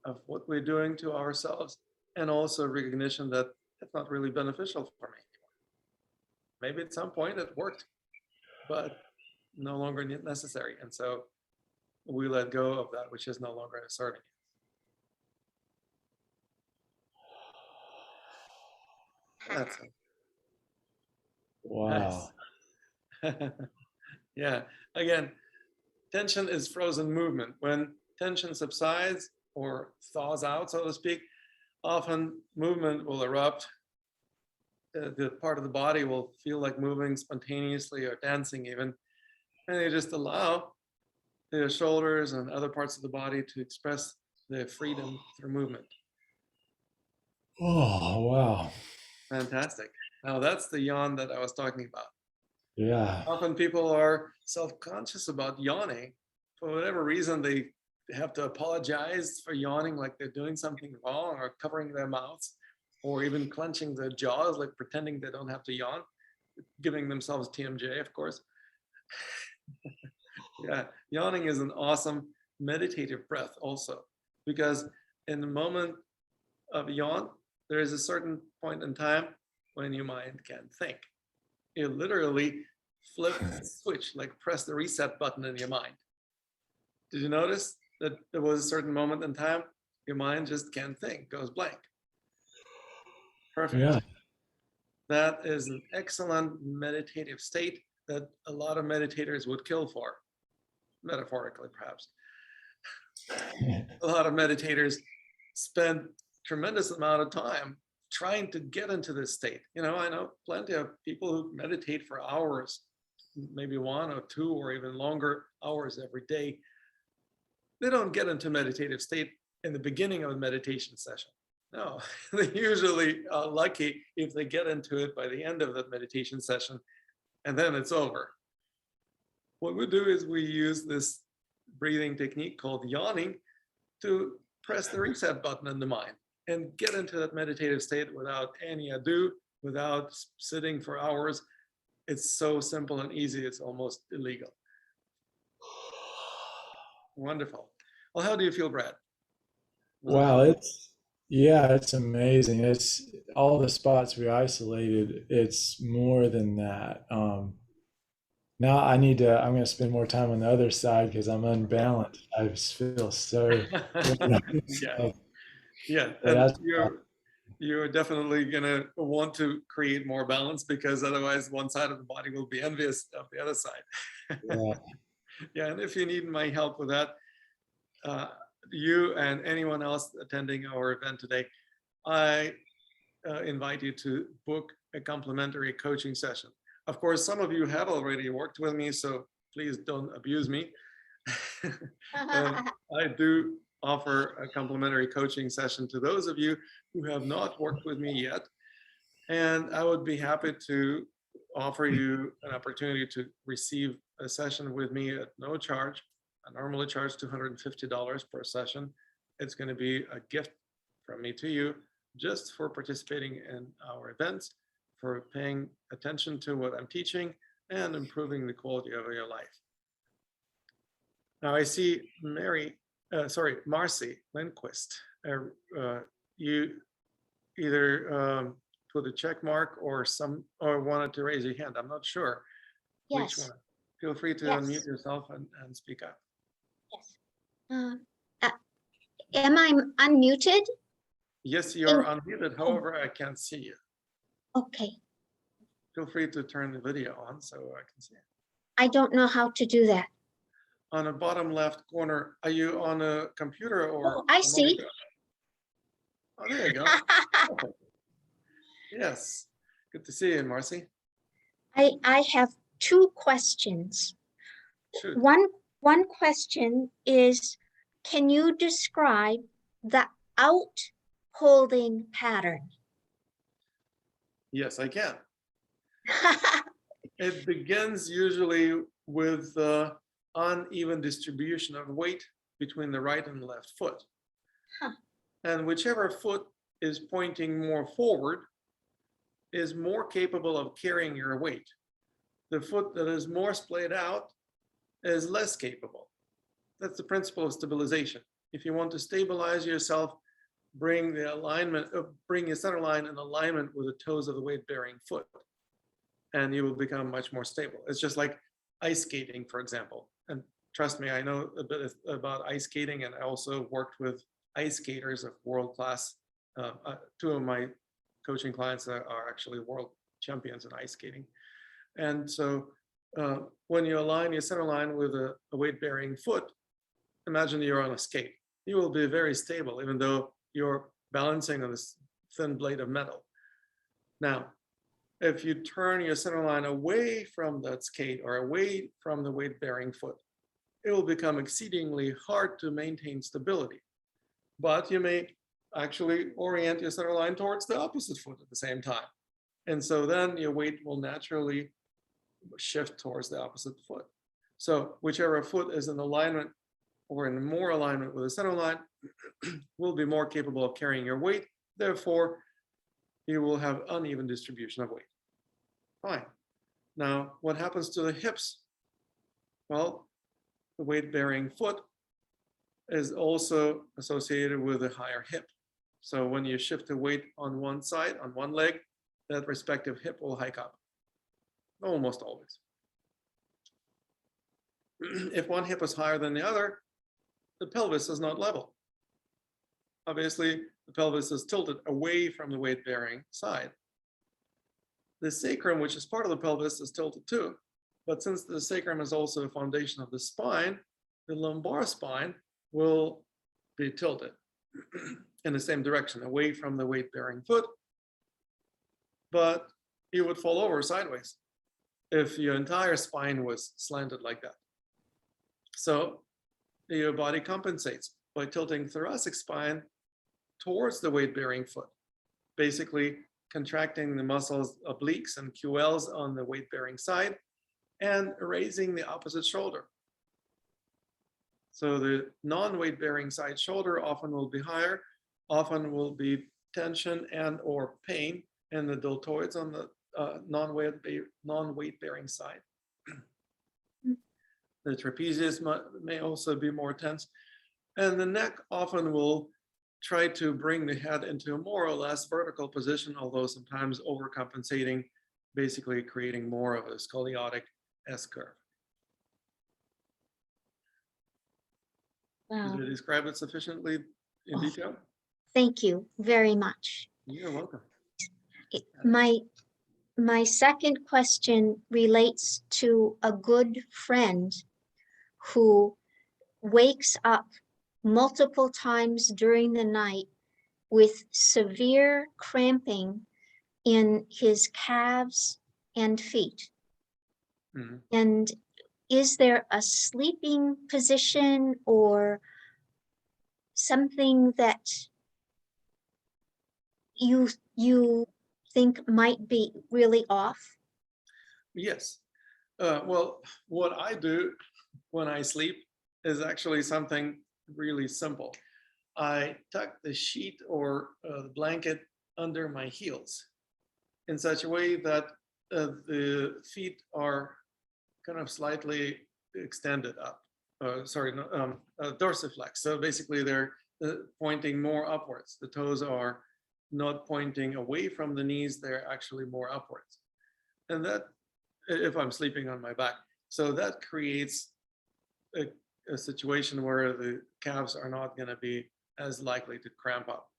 of what we're doing to ourselves, and also recognition that it's not really beneficial for me anymore. Maybe at some point it worked, but no longer necessary. And so we let go of that which is no longer serving you. That's it. Wow. Nice. Yeah. Again, tension is frozen movement. When tension subsides or thaws out, so to speak, often movement will erupt. The part of the body will feel like moving spontaneously or dancing even. And you just allow the shoulders and other parts of the body to express their freedom through movement. Oh, wow. Fantastic. Now that's the yawn that I was talking about. Yeah. Often people are self-conscious about yawning. For whatever reason, they have to apologize for yawning like they're doing something wrong, or covering their mouths, or even clenching their jaws, like pretending they don't have to yawn, giving themselves TMJ, of course. Yeah, yawning is an awesome meditative breath also, because in the moment of yawn, there is a certain point in time when your mind can think. You literally flip the switch, like press the reset button in your mind. Did you notice that there was a certain moment in time your mind just can't think, goes blank? Perfect. Yeah. That is an excellent meditative state that a lot of meditators would kill for, metaphorically perhaps. A lot of meditators spend tremendous amount of time trying to get into this state. You know, I know plenty of people who meditate for hours, maybe 1 or 2 or even longer hours every day. They don't get into meditative state in the beginning of a meditation session. No, they're usually lucky if they get into it by the end of the meditation session, and then it's over. What we do is we use this breathing technique called yawning to press the reset button in the mind and get into that meditative state without any ado, without sitting for hours. It's so simple and easy, it's almost illegal. Wonderful. Well, how do you feel, Brad? Wow, it's amazing. It's all the spots we isolated. It's more than that. Now I'm going to spend more time on the other side because I'm unbalanced. I just feel so. Yeah, yeah, But and that's, you're definitely gonna want to create more balance, because otherwise one side of the body will be envious of the other side. yeah. Yeah, and if you need my help with that, you and anyone else attending our event today, I invite you to book a complimentary coaching session. Of course, some of you have already worked with me, so please don't abuse me. I do offer a complimentary coaching session to those of you who have not worked with me yet. And I would be happy to offer you an opportunity to receive a session with me at no charge. I normally charge $250 per session. It's going to be a gift from me to you, just for participating in our events, for paying attention to what I'm teaching, and improving the quality of your life. Now I see Marcy Lindquist. You either put a check mark or wanted to raise your hand. I'm not sure which Yes. one. Feel free to Yes. unmute yourself and speak up. Yes. Am I unmuted? Yes, you're unmuted. However, I can't see you. Okay. Feel free to turn the video on so I can see it. I don't know how to do that. On the bottom left corner, are you on a computer or? Oh, I see. Oh, there you go. Okay. Yes. Good to see you, Marcy. I have two questions. Shoot. One question is, can you describe the out holding pattern? Yes, I can. It begins usually with the uneven distribution of weight between the right and the left foot. Huh. And whichever foot is pointing more forward is more capable of carrying your weight. The foot that is more splayed out is less capable. That's the principle of stabilization. If you want to stabilize yourself, bring your center line in alignment with the toes of the weight-bearing foot, and you will become much more stable. It's just like ice skating, for example. And trust me, I know a bit about ice skating, and I also worked with ice skaters of world-class. Two of my coaching clients are actually world champions in ice skating. And so when you align your center line with a weight-bearing foot, imagine you're on a skate. You will be very stable, even though you're balancing on this thin blade of metal. Now, if you turn your center line away from that skate or away from the weight-bearing foot, it will become exceedingly hard to maintain stability. But you may actually orient your center line towards the opposite foot at the same time. And so then your weight will naturally shift towards the opposite foot. So whichever foot is in alignment or in more alignment with the center line will be more capable of carrying your weight. Therefore, you will have uneven distribution of weight. Fine. Now, what happens to the hips? Well, the weight-bearing foot is also associated with a higher hip. So when you shift the weight on one side, on one leg, that respective hip will hike up. Almost always. If one hip is higher than the other, the pelvis is not level. Obviously, the pelvis is tilted away from the weight-bearing side. The sacrum, which is part of the pelvis, is tilted too. But since the sacrum is also the foundation of the spine, the lumbar spine will be tilted in the same direction, away from the weight-bearing foot. But you would fall over sideways if your entire spine was slanted like that. So your body compensates by tilting thoracic spine towards the weight-bearing foot, basically contracting the muscles obliques and QLs on the weight-bearing side and raising the opposite shoulder. So the non-weight-bearing side shoulder often will be higher, often will be tension and or pain in the deltoids on the non-weight-bearing side. The trapezius may also be more tense, and the neck often will try to bring the head into a more or less vertical position, although sometimes overcompensating, basically creating more of a scoliotic S-curve. Wow. Did I describe it sufficiently in detail? Thank you very much. You're welcome. My second question relates to a good friend who wakes up multiple times during the night with severe cramping in his calves and feet. Mhm. And is there a sleeping position or something that you think might be really off? Yes. Well, what I do when I sleep is actually something really simple. I tuck the sheet or the blanket under my heels in such a way that the feet are kind of slightly extended up. Dorsiflex. So basically they're pointing more upwards. The toes are not pointing away from the knees, they're actually more upwards. And that, if I'm sleeping on my back, so that creates a situation where the calves are not going to be as likely to cramp up.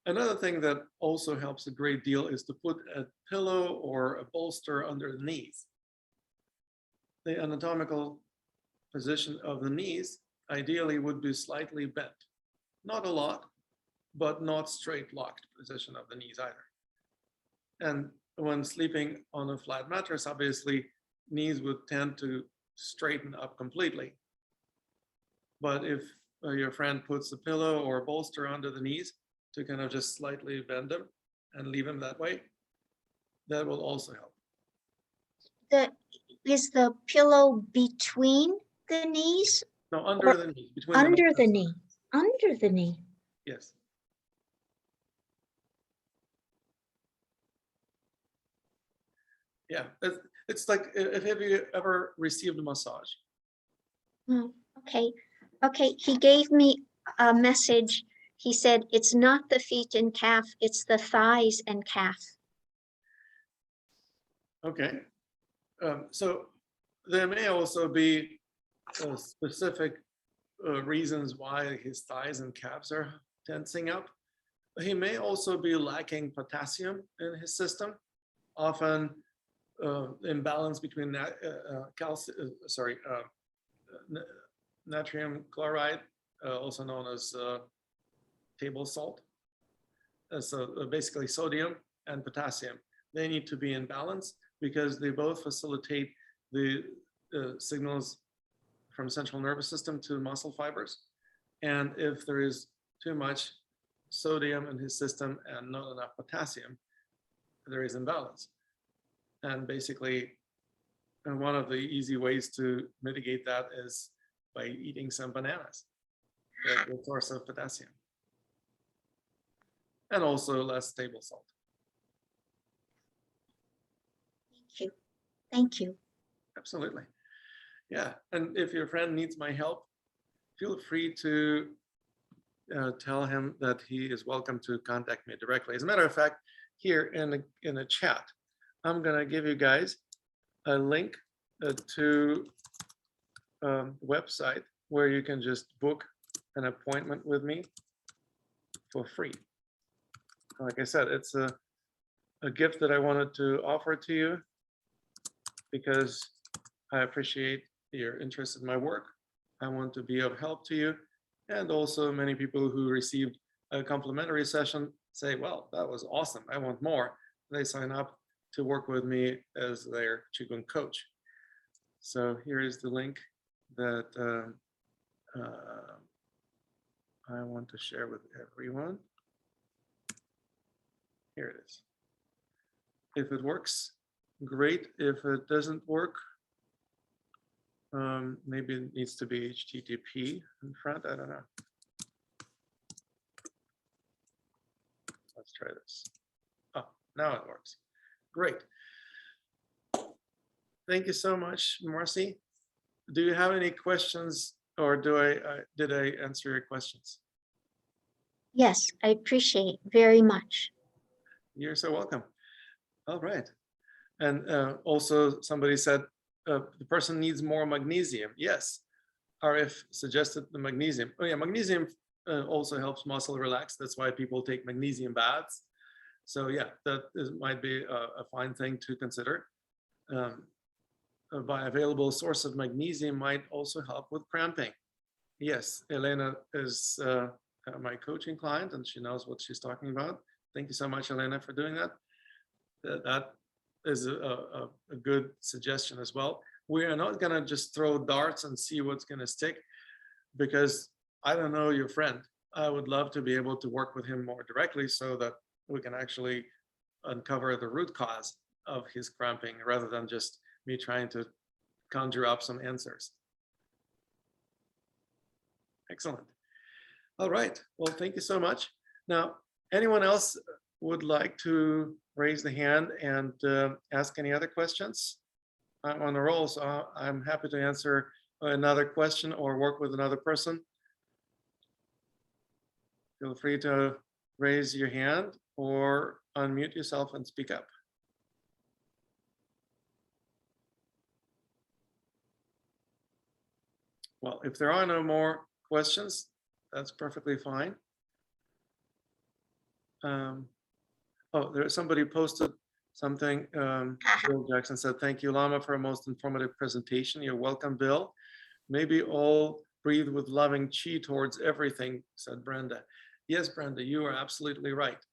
Another thing that also helps a great deal is to put a pillow or a bolster under the knees. The anatomical position of the knees ideally would be slightly bent. Not a lot, but not straight locked position of the knees either. And when sleeping on a flat mattress, obviously knees would tend to straighten up completely. But if your friend puts a pillow or a bolster under the knees to kind of just slightly bend them and leave them that way, that will also help. Is the pillow between the knees? No, under the knee. Between Under the knees. knee. Under the knee. Yes. Yeah, it's like, have you ever received a massage? Oh, okay. Okay, he gave me a message. He said, it's not the feet and calf, it's the thighs and calf. Okay. So there may also be specific reasons why his thighs and calves are tensing up. He may also be lacking potassium in his system, often imbalance between natrium chloride, also known as table salt. So basically sodium and potassium. They need to be in balance because they both facilitate the signals from central nervous system to muscle fibers. And if there is too much sodium in his system and not enough potassium, there is imbalance. And basically, one of the easy ways to mitigate that is by eating some bananas. They're a good source of potassium. And also less table salt. Thank you. Thank you. Absolutely. Yeah, and if your friend needs my help, feel free to tell him that he is welcome to contact me directly. As a matter of fact, here in the chat, I'm gonna give you guys a link to a website where you can just book an appointment with me for free. Like I said, it's a gift that I wanted to offer to you because I appreciate your interest in my work. I want to be of help to you. And also many people who received a complimentary session say, well, that was awesome, I want more. They sign up to work with me as their Qigong coach. So here is the link that I want to share with everyone. Here it is. If it works, great. If it doesn't work, maybe it needs to be HTTP in front. I don't know. Let's try this. Oh, now it works. Great. Thank you so much, Marcy. Do you have any questions, or did I answer your questions? Yes, I appreciate very much. You're so welcome. All right. And also somebody said the person needs more magnesium. Yes, RF suggested the magnesium. Oh yeah, magnesium also helps muscle relax. That's why people take magnesium baths. So yeah, might be a fine thing to consider. A bioavailable source of magnesium might also help with cramping. Yes, Elena is my coaching client and she knows what she's talking about. Thank you so much, Elena, for doing that. That is a good suggestion as well. We are not gonna just throw darts and see what's gonna stick, because I don't know your friend. I would love to be able to work with him more directly so that we can actually uncover the root cause of his cramping rather than just me trying to conjure up some answers. Excellent. All right. Well, thank you so much. Now, anyone else would like to raise the hand and ask any other questions? I'm on the roll, so I'm happy to answer another question or work with another person. Feel free to raise your hand or unmute yourself and speak up. Well, if there are no more questions, that's perfectly fine. There's somebody posted something. Bill Jackson said, "Thank you, Lama, for a most informative presentation." You're welcome, Bill. Maybe all breathe with loving chi towards everything, said Brenda. Yes, Brenda, you are absolutely right.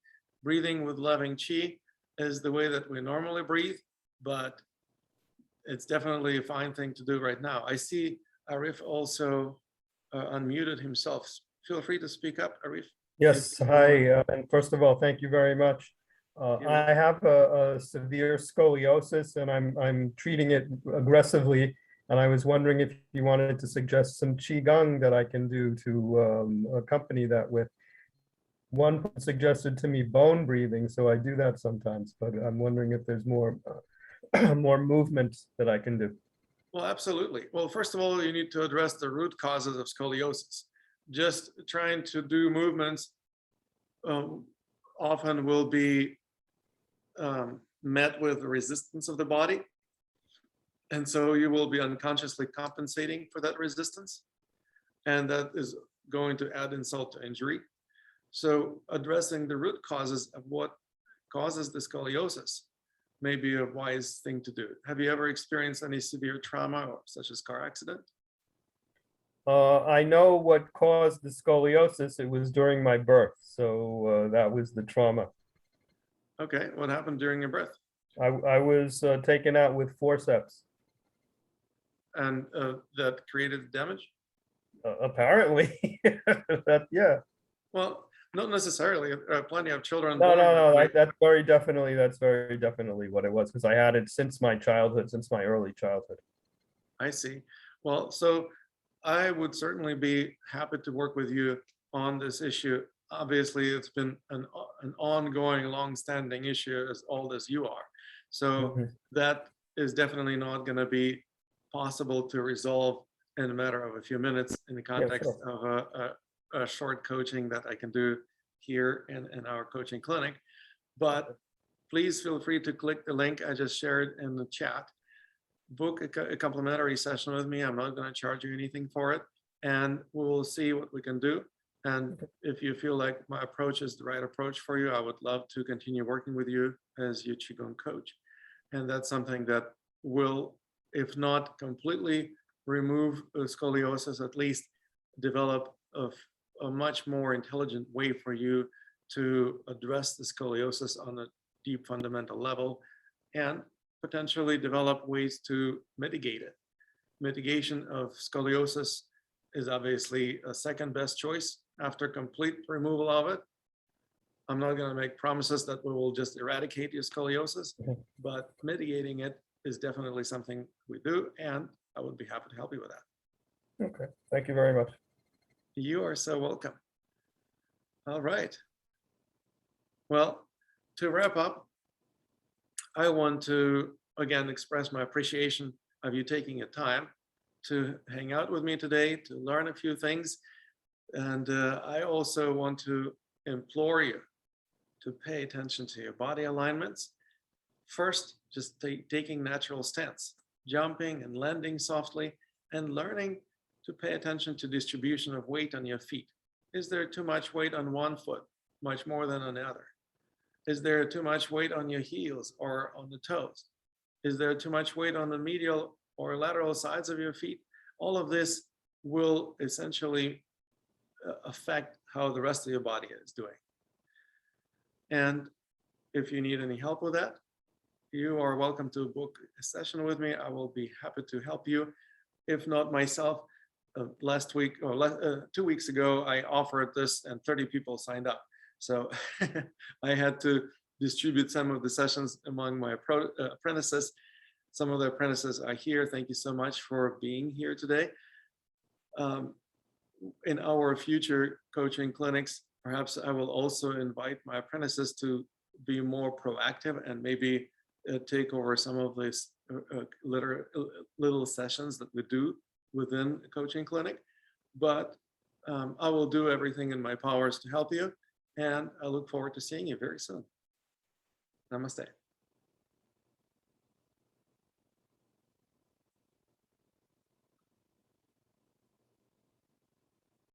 Breathing with loving chi is the way that we normally breathe, but it's definitely a fine thing to do right now. I see Arif also unmuted himself. Feel free to speak up, Arif. Yes, hi, and first of all, thank you very much. I have a severe scoliosis and I'm treating it aggressively. And I was wondering if you wanted to suggest some Qigong that I can do to accompany that with. One suggested to me bone breathing, so I do that sometimes, but I'm wondering if there's more, more movement that I can do. Well, absolutely. Well, first of all, you need to address the root causes of scoliosis. Just trying to do movements often will be met with resistance of the body. And so you will be unconsciously compensating for that resistance. And that is going to add insult to injury. So addressing the root causes of what causes the scoliosis may be a wise thing to do. Have you ever experienced any severe trauma, such as car accident? I know what caused the scoliosis. It was during my birth. So that was the trauma. Okay, what happened during your birth? I was taken out with forceps. And that created damage? Apparently, yeah. Well, not necessarily. Plenty of children. No. That's very definitely what it was, because I had it since my childhood, since my early childhood. I see. Well, so I would certainly be happy to work with you on this issue. Obviously, it's been an ongoing, long-standing issue, as old as you are. So that is definitely not going to be possible to resolve in a matter of a few minutes in the context of a short coaching that I can do here in our coaching clinic. But please feel free to click the link I just shared in the chat. Book a complimentary session with me. I'm not going to charge you anything for it. And we'll see what we can do. And if you feel like my approach is the right approach for you, I would love to continue working with you as your Qigong coach. And that's something that will, if not completely remove scoliosis, at least develop a much more intelligent way for you to address the scoliosis on a deep fundamental level, and potentially develop ways to mitigate it. Mitigation of scoliosis is obviously a second best choice after complete removal of it. I'm not going to make promises that we will just eradicate your scoliosis, Mhm. but mitigating it is definitely something we do, and I would be happy to help you with that. Okay, thank you very much. You are so welcome. All right. Well, to wrap up, I want to again express my appreciation of you taking your time to hang out with me today, to learn a few things. And I also want to implore you to pay attention to your body alignments. First, just taking natural stance, jumping and landing softly, and learning to pay attention to distribution of weight on your feet. Is there too much weight on one foot, much more than on the other? Is there too much weight on your heels or on the toes? Is there too much weight on the medial or lateral sides of your feet? All of this will essentially affect how the rest of your body is doing. And if you need any help with that, you are welcome to book a session with me. I will be happy to help you. If not myself, last week or 2 weeks ago, I offered this and 30 people signed up. So I had to distribute some of the sessions among my apprentices. Some of the apprentices are here. Thank you so much for being here today. In our future coaching clinics, perhaps I will also invite my apprentices to be more proactive and maybe take over some of these little sessions that we do within a coaching clinic. But I will do everything in my powers to help you. And I look forward to seeing you very soon. Namaste.